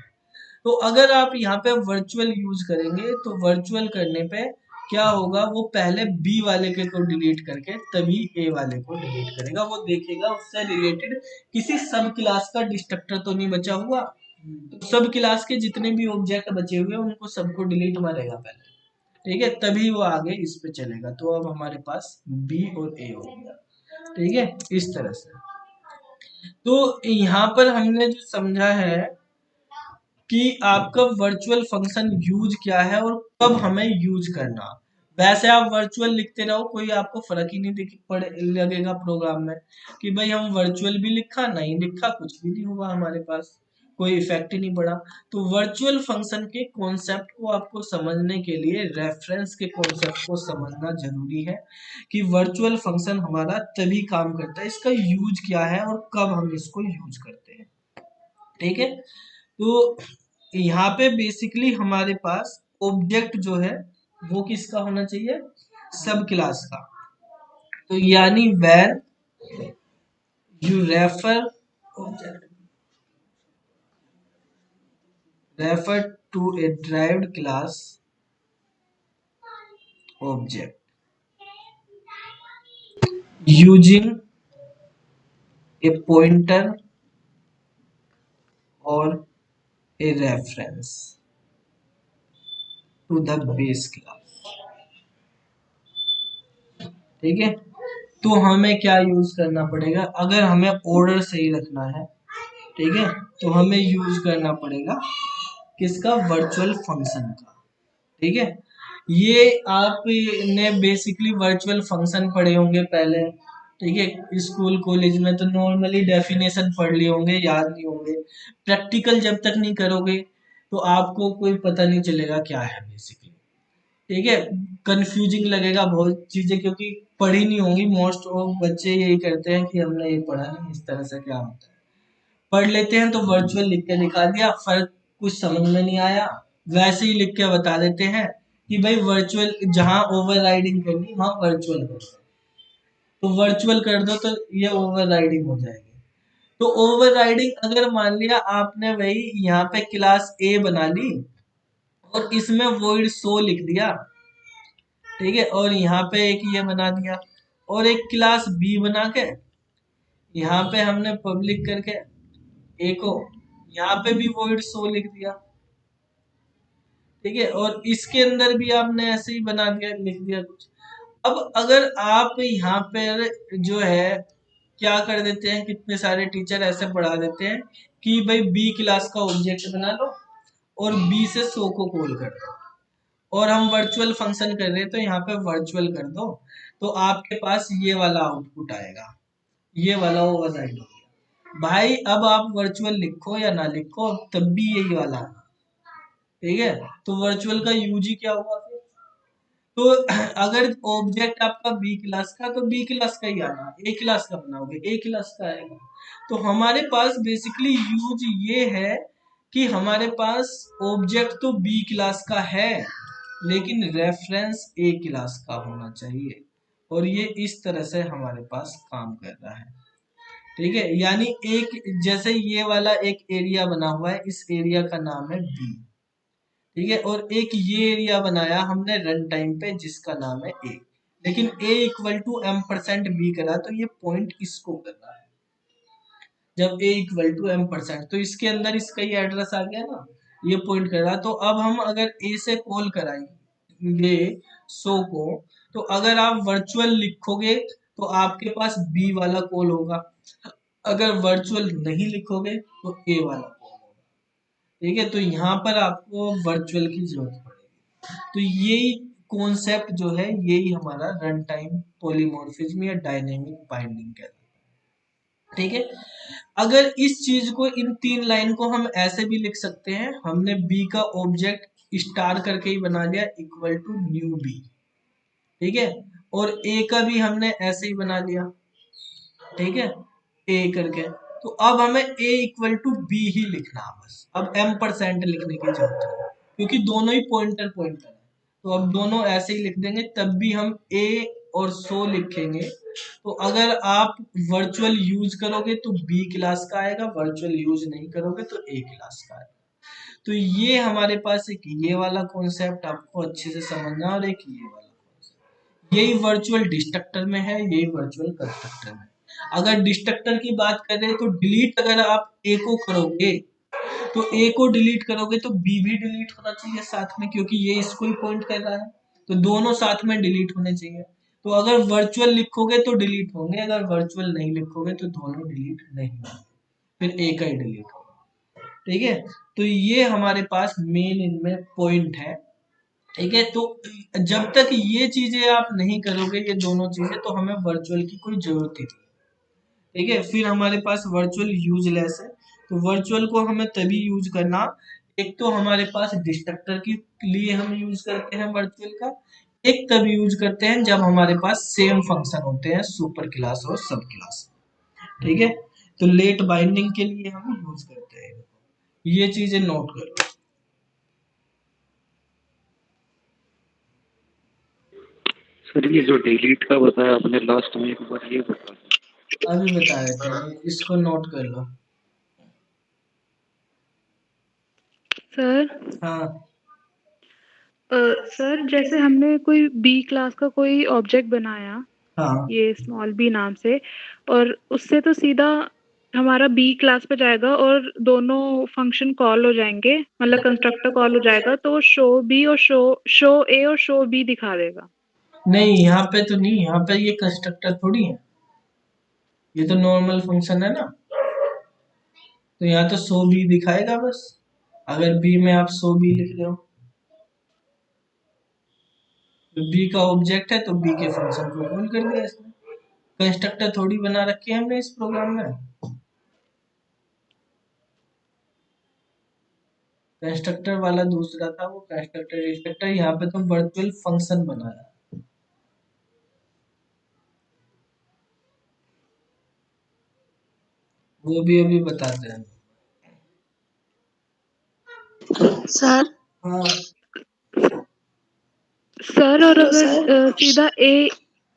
तो अगर आप यहाँ पे वर्चुअल यूज करेंगे तो वर्चुअल करने पे क्या होगा, वो पहले बी वाले के को डिलीट करके तभी ए वाले को डिलीट करेगा। वो देखेगा उससे रिलेटेड किसी सब क्लास का डिस्ट्रक्टर तो नहीं बचा हुआ, तो सब क्लास के जितने भी ऑब्जेक्ट बचे हुए हैं उनको सबको डिलीट मारेगा पहले। ठीक है, तभी वो आगे इस पे चलेगा। तो अब हमारे पास बी और ए हो गया। ठीक है, इस तरह से। तो यहाँ पर हमने जो समझा है कि आपका वर्चुअल फंक्शन यूज क्या है और कब हमें यूज करना। वैसे आप वर्चुअल लिखते रहो, कोई आपको फर्क ही नहीं दिख पड़े लगेगा प्रोग्राम में कि भाई हम वर्चुअल भी लिखा नहीं लिखा, कुछ भी नहीं हुआ हमारे पास, कोई इफेक्ट ही नहीं पड़ा। तो वर्चुअल फंक्शन के कॉन्सेप्ट को आपको समझने के लिए रेफरेंस के कॉन्सेप्ट को समझना जरूरी है कि वर्चुअल फंक्शन हमारा तभी काम करता है, इसका यूज क्या है और कब हम इसको यूज करते हैं। ठीक है, तो यहाँ पे बेसिकली हमारे पास ऑब्जेक्ट जो है वो किसका होना चाहिए, सब क्लास का। तो यानी when you refer to a derived class object using a pointer or a reference to the base class। ठीक है, तो हमें क्या यूज करना पड़ेगा, अगर हमें ऑर्डर सही रखना है, ठीक है, तो हमें यूज करना पड़ेगा किसका, वर्चुअल फंक्शन का। ठीक है, ये आपने बेसिकली वर्चुअल फंक्शन पढ़े होंगे पहले, ठीक है, स्कूल कॉलेज में तो नॉर्मली डेफिनेशन पढ़ लिए होंगे, याद नहीं होंगे। प्रैक्टिकल जब तक नहीं करोगे तो आपको कोई पता नहीं चलेगा क्या है बेसिकली। ठीक है, कंफ्यूजिंग लगेगा बहुत चीजें, क्योंकि पढ़ी नहीं होंगी। मोस्ट ऑफ बच्चे यही करते हैं कि हमने ये पढ़ा नहीं, इस तरह से क्या होता है, पढ़ लेते हैं तो वर्चुअल लिख के दिखा दिया, फर्क कुछ समझ में नहीं आया, वैसे ही लिख के बता देते हैं कि भाई वर्चुअल, जहां ओवरराइडिंग करनी वहां वर्चुअल कर दो, तो वर्चुअल कर दो तो ये ओवरराइडिंग हो जाएगी। तो ओवरराइडिंग अगर मान लिया आपने वही यहाँ पे क्लास ए बना ली और इसमें वॉइड शो लिख दिया, ठीक है, और यहाँ पे एक ये बना दिया और एक क्लास बी बना के यहाँ पे हमने पब्लिक करके ए को यहाँ पे भी वॉइड शो लिख दिया, ठीक है, और इसके अंदर भी आपने ऐसे ही बना दिया, लिख दिया कुछ। अब अगर आप यहाँ पर जो है क्या कर देते हैं, कितने सारे टीचर ऐसे पढ़ा देते हैं कि भाई बी क्लास का ऑब्जेक्ट बना लो और बी से शो को कॉल कर दो, और हम वर्चुअल फंक्शन कर रहे हैं तो यहाँ पे वर्चुअल कर दो, तो आपके पास ये वाला आउटपुट आएगा, ये वाला ओवरराइड हो गया। भाई अब आप वर्चुअल लिखो या ना लिखो तब भी यही वाला है, ठीक है, तो वर्चुअल का यूज ही क्या हुआ फिर। तो अगर ऑब्जेक्ट आपका बी क्लास का तो बी क्लास का ही आना, ए क्लास का बनाओगे ए क्लास का आएगा। तो हमारे पास बेसिकली यूज ये है कि हमारे पास ऑब्जेक्ट तो बी क्लास का है लेकिन रेफरेंस ए क्लास का होना चाहिए, और ये इस तरह से हमारे पास काम कर रहा है। ठीक है, यानी एक जैसे ये वाला एक एरिया बना हुआ है, इस एरिया का नाम है बी, ठीक है, और एक ये एरिया बनाया हमने रन टाइम पे जिसका नाम है ए, लेकिन a इक्वल टू m% करा तो ये पॉइंट इसको कर रहा है। जब a इक्वल टू m% तो इसके अंदर इसका ही एड्रेस आ गया ना, ये पॉइंट कर रहा। तो अब हम अगर a से कॉल कराएंगे शो को, तो अगर आप वर्चुअल लिखोगे तो आपके पास b वाला कॉल होगा, अगर वर्चुअल नहीं लिखोगे तो a वाला कॉल होगा। ठीक है, तो यहाँ पर आपको वर्चुअल की जरूरत पड़ेगी। तो यही कॉन्सेप्ट जो है यही हमारा रन टाइम पॉलीमॉर्फिज्म या डायनेमिक बाइंडिंग कहलाता है। ठीक है, अगर इस चीज को, इन तीन लाइन को हम ऐसे भी लिख सकते हैं, हमने बी का ऑब्जेक्ट स्टार करके ही बना लिया इक्वल टू न्यू बी, ठीक है, और ए का भी हमने ऐसे ही बना लिया, ठीक है, ए करके। तो अब हमें a इक्वल टू बी ही लिखना है बस, अब m% लिखने की जरूरत है क्योंकि दोनों ही पॉइंटर है, तो अब दोनों ऐसे ही लिख देंगे, तब भी हम a और शो लिखेंगे। तो अगर आप वर्चुअल यूज करोगे तो b क्लास का आएगा, वर्चुअल यूज नहीं करोगे तो a क्लास का आएगा। तो ये हमारे पास एक ये वाला कॉन्सेप्ट आपको अच्छे से समझना, और एक ये वाला कॉन्सेप्ट, यही वर्चुअल डिस्ट्रक्टर में है, यही वर्चुअल कंस्ट्रक्टर में। अगर डिस्ट्रक्टर की बात करें तो डिलीट अगर आप ए को करोगे तो ए को डिलीट करोगे तो बी भी डिलीट होना चाहिए साथ में, क्योंकि ये इसको ही पॉइंट कर रहा है, तो दोनों साथ में डिलीट होने चाहिए। तो अगर वर्चुअल लिखोगे तो डिलीट होंगे, अगर वर्चुअल नहीं लिखोगे तो दोनों डिलीट नहीं होंगे, फिर ए का ही डिलीट होगा। ठीक है, तो ये हमारे पास मेन इनमें पॉइंट है। ठीक है, तो जब तक ये चीजें आप नहीं करोगे, ये दोनों चीजें, तो हमें वर्चुअल की कोई जरूरत ही नहीं। ठीक है, फिर हमारे पास वर्चुअल यूजलेस है। तो वर्चुअल को हमें तभी यूज करना, एक तो हमारे पास डिस्ट्रक्टर के लिए हम यूज करते हैं वर्चुअल का, एक तब यूज करते हैं जब हमारे पास सेम फंक्शन होते हैं सुपर क्लास और सब क्लास। ठीक है, तो लेट बाइंडिंग के लिए हम यूज करते हैं, ये चीजें नोट करो। सर ये जो डिलीट का बताया आपने लास्ट में, एक बार ये बता दो। अभी बता देते हैं, इसको नोट कर लो। सर हाँ सर जैसे हमने कोई बी क्लास का कोई ऑब्जेक्ट बनाया, हाँ ये स्मॉल बी नाम से, और उससे तो सीधा हमारा बी क्लास पे जाएगा और दोनों फंक्शन कॉल हो जाएंगे, मतलब कंस्ट्रक्टर कॉल हो जाएगा, तो शो बी और शो ए और शो बी दिखा देगा। नहीं, यहाँ पे तो नहीं, यहाँ पे ये कंस्ट्रक्टर थोड़ी है, ये तो नॉर्मल फंक्शन है ना, तो यहाँ तो सो बी दिखाएगा बस। अगर बी में आप सो बी लिख रहे हो, तो बी का ऑब्जेक्ट है तो बी के फंक्शन को कॉल कर दिया इसने। कंस्ट्रक्टर थोड़ी बना रखे हैं हमने इस प्रोग्राम में, कंस्ट्रक्टर वाला दूसरा था, वो कंस्ट्रक्टर डिस्ट्रक्टर, यहाँ पे तो वर्चुअल फंक्शन बनाया। वो भी अभी बताते हैं। सर हाँ सर और अगर सीधा ए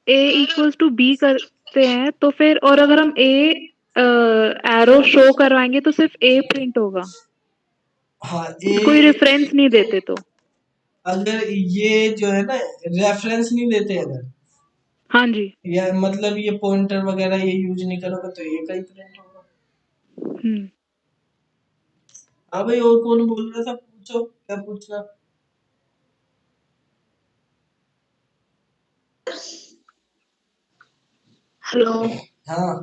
इक्वल्स टू बी करते हैं तो फिर, और अगर हम एरो शो करवाएंगे तो सिर्फ ए प्रिंट होगा, हाँ, कोई ए रेफरेंस नहीं देते तो। अगर ये जो है ना रेफरेंस नहीं देते अगर, हाँ जी। या मतलब ये पॉइंटर वगैरह ये यूज नहीं करोगे तो ये का ही प्रिंट होगा। हम्म। हाँ भाई, और कौन बोल रहा था, पूछो क्या पूछना। हेलो। हाँ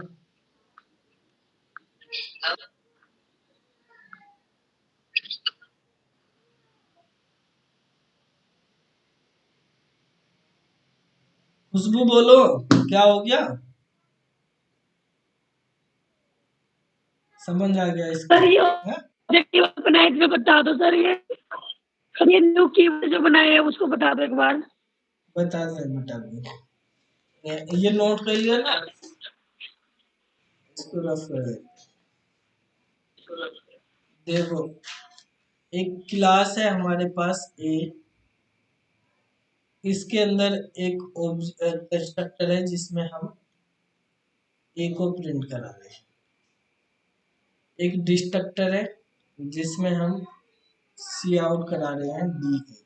खुशबू बोलो, क्या हो गया, समझ आ गया इसका? सर ये हैं? ऑब्जेक्टिव बनाए थे, बता दो सर, ये न्यू कीवर्ड जो बनाए हैं उसको बता दो एक बार। बता दे बेटा भी। ये नोट कर लिया ना, इसको रफ कर दे। देखो, एक क्लास है हमारे पास ए, इसके अंदर एक कंस्ट्रक्टर है जिसमें हम ए को प्रिंट करा रहे हैं, एक डिस्ट्रक्टर है जिसमें हम सी आउट करा रहे हैं बी के।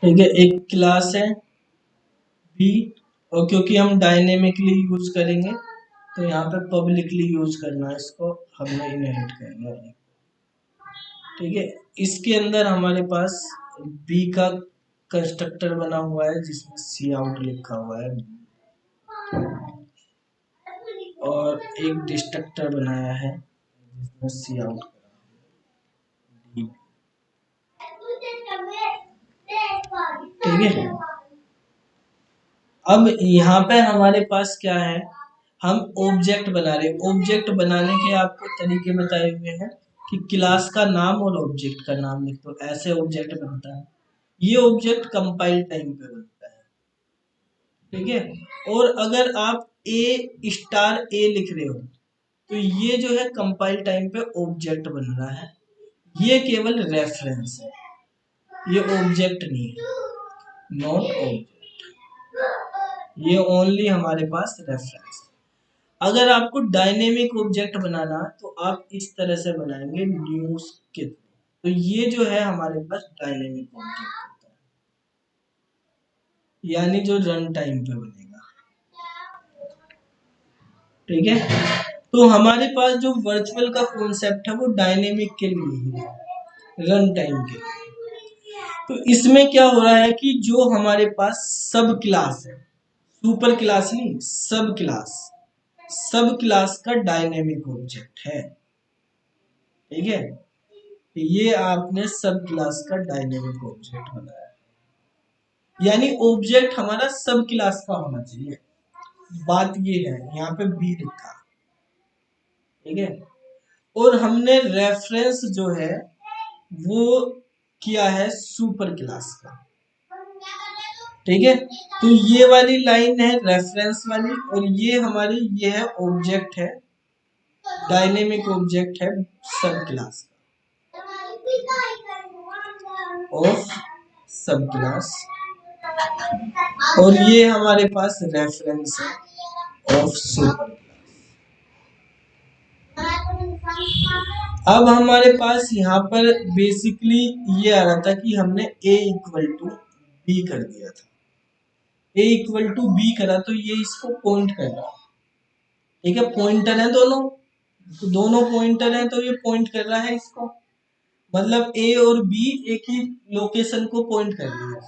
ठीक है, एक क्लास है बी, और क्योंकि हम डायनेमिकली यूज करेंगे तो यहाँ पे पब्लिकली यूज करना है, इसको हमने इनहेरिट करना है। ठीक है, इसके अंदर हमारे पास बी का कंस्ट्रक्टर बना हुआ है जिसमें सी आउट लिखा हुआ है, और एक डिस्ट्रक्टर बनाया है जिसमें सी आउट करा है। ठीक है, अब यहाँ पे हमारे पास क्या है, हम ऑब्जेक्ट बना रहे हैं। ऑब्जेक्ट बनाने के आपको तरीके बताए हुए हैं कि क्लास का नाम और ऑब्जेक्ट का नाम लिख दो, ऐसे ऑब्जेक्ट बनता है। ये ऑब्जेक्ट कंपाइल टाइम पे बनता है। ठीक है, और अगर आप ए स्टार ए लिख रहे हो तो ये जो है कंपाइल टाइम पे ऑब्जेक्ट बन रहा है, ये केवल रेफरेंस है, ये ऑब्जेक्ट नहीं है, नॉट ऑब्जेक्ट, ये ओनली हमारे पास रेफरेंस। अगर आपको डायनेमिक ऑब्जेक्ट बनाना तो आप इस तरह से बनाएंगे न्यूज के थ्रू, तो ये जो है हमारे पास डायनेमिक ऑब्जेक्ट होता है, यानी जो रन टाइम पे बनेगा। ठीक है, तो हमारे पास जो वर्चुअल का कॉन्सेप्ट है वो डायनेमिक के लिए ही है, रन टाइम के लिए। तो इसमें क्या हो रहा है कि जो हमारे पास सब क्लास है, सुपर क्लास नहीं, सब क्लास, सब क्लास का डायनेमिक ऑब्जेक्ट है। ठीक है, ये आपने सब क्लास का डायनेमिक ऑब्जेक्ट बनाया, यानी ऑब्जेक्ट हमारा सब क्लास का होना चाहिए। बात ये है, यहाँ पे बी लिखा, ठीक है। और हमने रेफरेंस जो है वो किया है सुपर क्लास का, ठीक है। तो ये वाली लाइन है रेफरेंस वाली, और ये हमारी ये है ऑब्जेक्ट है, डायनेमिक ऑब्जेक्ट है सब क्लास ऑफ सब क्लास, और ये हमारे पास रेफरेंस है ऑफ सुपर। अब हमारे पास यहाँ पर बेसिकली ये आ रहा था कि हमने a इक्वल टू बी कर दिया था, a इक्वल टू बी करा तो ये इसको पॉइंट कर रहा है, ठीक है। पॉइंटर है दोनों, तो दोनों पॉइंटर हैं तो ये पॉइंट कर रहा है इसको, मतलब a और b एक ही लोकेशन को पॉइंट कर रही है,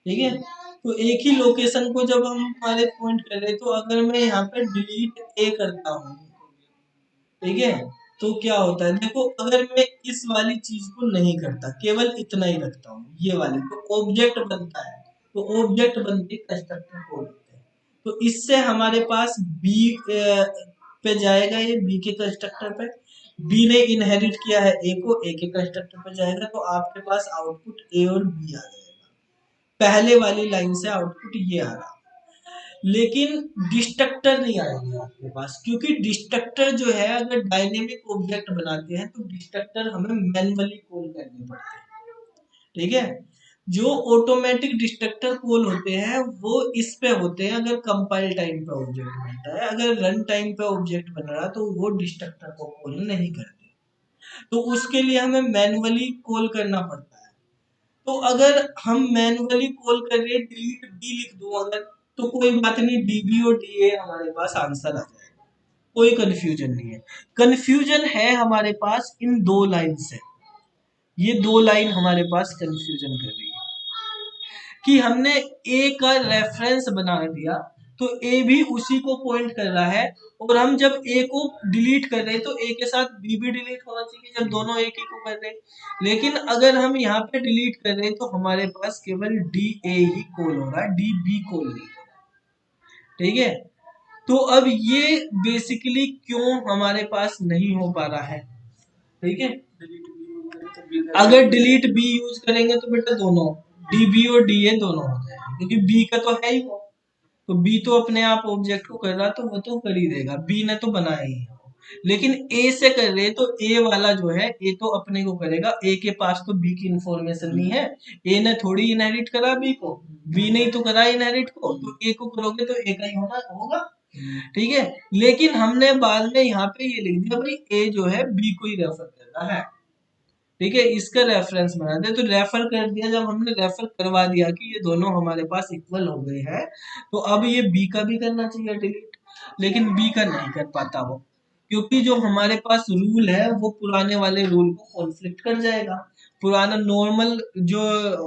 ठीक है। तो एक ही लोकेशन को जब हम हमारे पॉइंट कर रहे, तो अगर मैं यहाँ पे डिलीट a करता हूँ, ठीक है, तो क्या होता है देखो, अगर मैं इस वाली चीज को नहीं करता, केवल इतना ही रखता हूँ ये वाली, तो ऑब्जेक्ट बनता है, तो ऑब्जेक्ट बनते कंस्ट्रक्टर को होते हैं। तो इससे हमारे पास बी पे जाएगा, ये बी के कंस्ट्रक्टर पे, बी ने इनहेरिट किया है ए को, ए के कंस्ट्रक्टर पे जाएगा, तो आपके पास आउटपुट ए और बी आ जाएगा। पहले वाली लाइन से आउटपुट ये आ रहा, लेकिन डिस्ट्रक्टर नहीं आएंगे आपके पास, क्योंकि डिस्ट्रक्टर जो है अगर डायनेमिक ऑब्जेक्ट बनाते हैं तो डिस्ट्रक्टर हमें मैन्युअली कॉल करने पड़ते हैं, ठीक है। जो ऑटोमेटिक डिस्ट्रक्टर कॉल होते हैं वो इस पे होते हैं अगर कंपाइल टाइम पे ऑब्जेक्ट बनता है, अगर रन टाइम पे ऑब्जेक्ट बन रहा तो वो डिस्ट्रक्टर को कॉल नहीं करते, तो उसके लिए हमें मैन्युअली कॉल करना पड़ता है। तो अगर हम मैन्युअली कॉल कर रहे डिलीट बी लिख दूं अगर, तो कोई बात नहीं, डीबी और डीए हमारे पास आंसर आ जाएगा, कोई कंफ्यूजन नहीं है। कंफ्यूजन है हमारे पास इन दो लाइन से, ये दो लाइन हमारे पास कंफ्यूजन कर रही है कि हमने ए का रेफरेंस बना दिया, तो ए भी उसी को पॉइंट कर रहा है, और हम जब ए को डिलीट कर रहे हैं तो ए के साथ बी भी डिलीट होना चाहिए जब दोनों एक ही को कर रहे हैं। लेकिन अगर हम यहाँ पे डिलीट कर रहे हैं तो हमारे पास केवल डी ए ही कॉल हो रहा है, डी बी कॉल नहीं हो रहा, ठीक है। तो अब ये बेसिकली क्यों हमारे पास नहीं हो पा रहा है, ठीक है। अगर डिलीट बी यूज करेंगे तो बेटा दोनों डी बी और डी ए दोनों हो जाएंगे, क्योंकि बी का तो है ही वो, तो बी तो अपने आप ऑब्जेक्ट को कर रहा तो वो तो कर ही देगा, बी ने तो बनाया ही है। लेकिन ए से कर रहे तो ए वाला जो है ए तो अपने को करेगा, ए के पास तो बी की इंफॉर्मेशन नहीं है, ए ने थोड़ी इनहेरिट करा बी को, बी ने ही तो करा इनहेरिट को, तो ए को करोगे तो ए का ही होना होगा, ठीक है। लेकिन हमने बाद में यहाँ पे ये लिख दिया भाई ए जो है बी को ही रेफर कर रहा है, ठीक है, इसका रेफरेंस बना दे, तो रेफर कर दिया, जब हमने रेफर करवा दिया कि ये दोनों हमारे पास इक्वल हो गए हैं, तो अब ये बी का भी करना चाहिए डिलीट, लेकिन बी का नहीं कर पाता वो, क्योंकि जो हमारे पास रूल है वो पुराने वाले रूल को कॉन्फ्लिक्ट कर जाएगा। पुराना नॉर्मल जो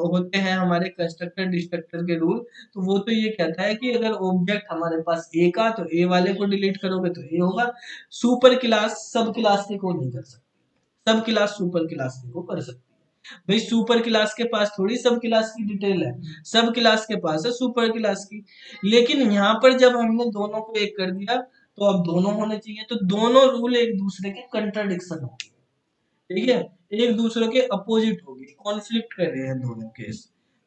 होते हैं हमारे कंस्ट्रक्टर डिस्ट्रक्टर के रूल, तो वो तो ये कहता है कि अगर ऑब्जेक्ट हमारे पास ए का, तो ए वाले को डिलीट करोगे तो ए होगा, सुपर क्लास सब क्लास के को नहीं कर सकते, सब क्लास सुपर क्लास को कर सकती है। भाई सुपर क्लास के पास थोड़ी सब क्लास की डिटेल है, सब क्लास के पास है सुपर क्लास की। लेकिन यहाँ पर जब हमने दोनों को एक कर दिया तो अब दोनों होने चाहिए, तो दोनों रूल एक दूसरे के कंट्राडिक्शन होंगे, ठीक है, एक दूसरे के अपोजिट होगी, कॉन्फ्लिक्ट कर रहे हैं दोनों केस,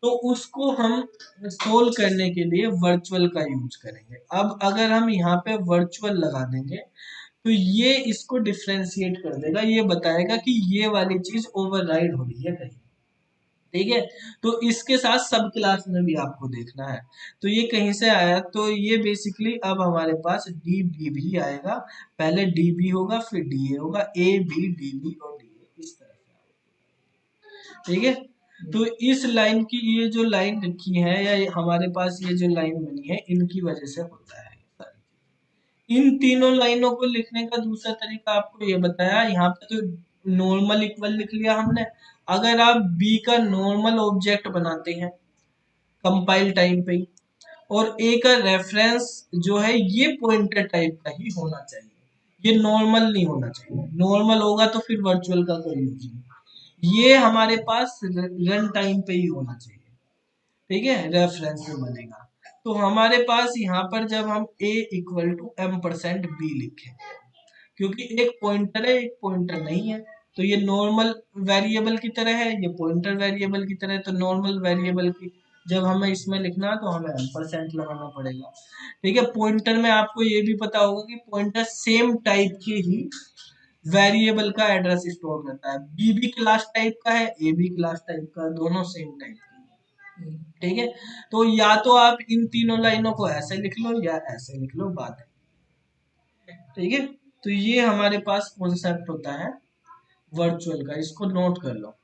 तो उसको हम सोल्व करने के लिए वर्चुअल का यूज करेंगे। अब अगर हम यहाँ पे वर्चुअल लगा देंगे तो ये इसको डिफ्रेंशिएट कर देगा, ये बताएगा कि ये वाली चीज ओवरराइड हो रही है कहीं, ठीक है। तो इसके साथ सब क्लास में भी आपको देखना है, तो ये कहीं से आया, तो ये बेसिकली अब हमारे पास डी बी भी आएगा, पहले डी बी होगा फिर डी ए होगा, ए बी डी बी और डी ए इस तरह से, ठीक है। तो इस लाइन की ये जो लाइन लिखी है या हमारे पास ये जो लाइन बनी है, इनकी वजह से होता है। इन तीनों लाइनों को लिखने का दूसरा तरीका आपको ये बताया, यहाँ पे तो नॉर्मल इक्वल लिख लिया हमने। अगर आप बी का नॉर्मल ऑब्जेक्ट बनाते हैं कंपाइल टाइम पे ही, और ए का रेफरेंस जो है ये पॉइंटर टाइप का ही होना चाहिए, ये नॉर्मल नहीं होना चाहिए, नॉर्मल होगा तो फिर वर्चुअल का कोई यूज नहीं, ये हमारे पास रन टाइम पे ही होना चाहिए, ठीक है, रेफरेंस में बनेगा। तो हमारे पास यहाँ पर जब हम a equal to m% b लिखेंगे, क्योंकि एक पॉइंटर है एक पॉइंटर नहीं है, तो ये नॉर्मल वेरिएबल की तरह है, ये पॉइंटर वेरिएबल की तरह है, तो नॉर्मल वेरिएबल की जब हमें इसमें लिखना है तो हमें m% लगाना पड़ेगा। ठीक है, पॉइंटर में आपको ये भी पता होगा कि पॉइंटर सेम टाइप के ही वेरिएबल का एड्रेस स्टोर करता है, बी भी क्लास टाइप का है, ए भी क्लास टाइप का, दोनों सेम टाइप के। ठीक है, तो या तो आप इन तीनों लाइनों को ऐसे लिख लो या ऐसे लिख लो, बात है। ठीक है, तो ये हमारे पास कॉन्सेप्ट होता है वर्चुअल का, इसको नोट कर लो।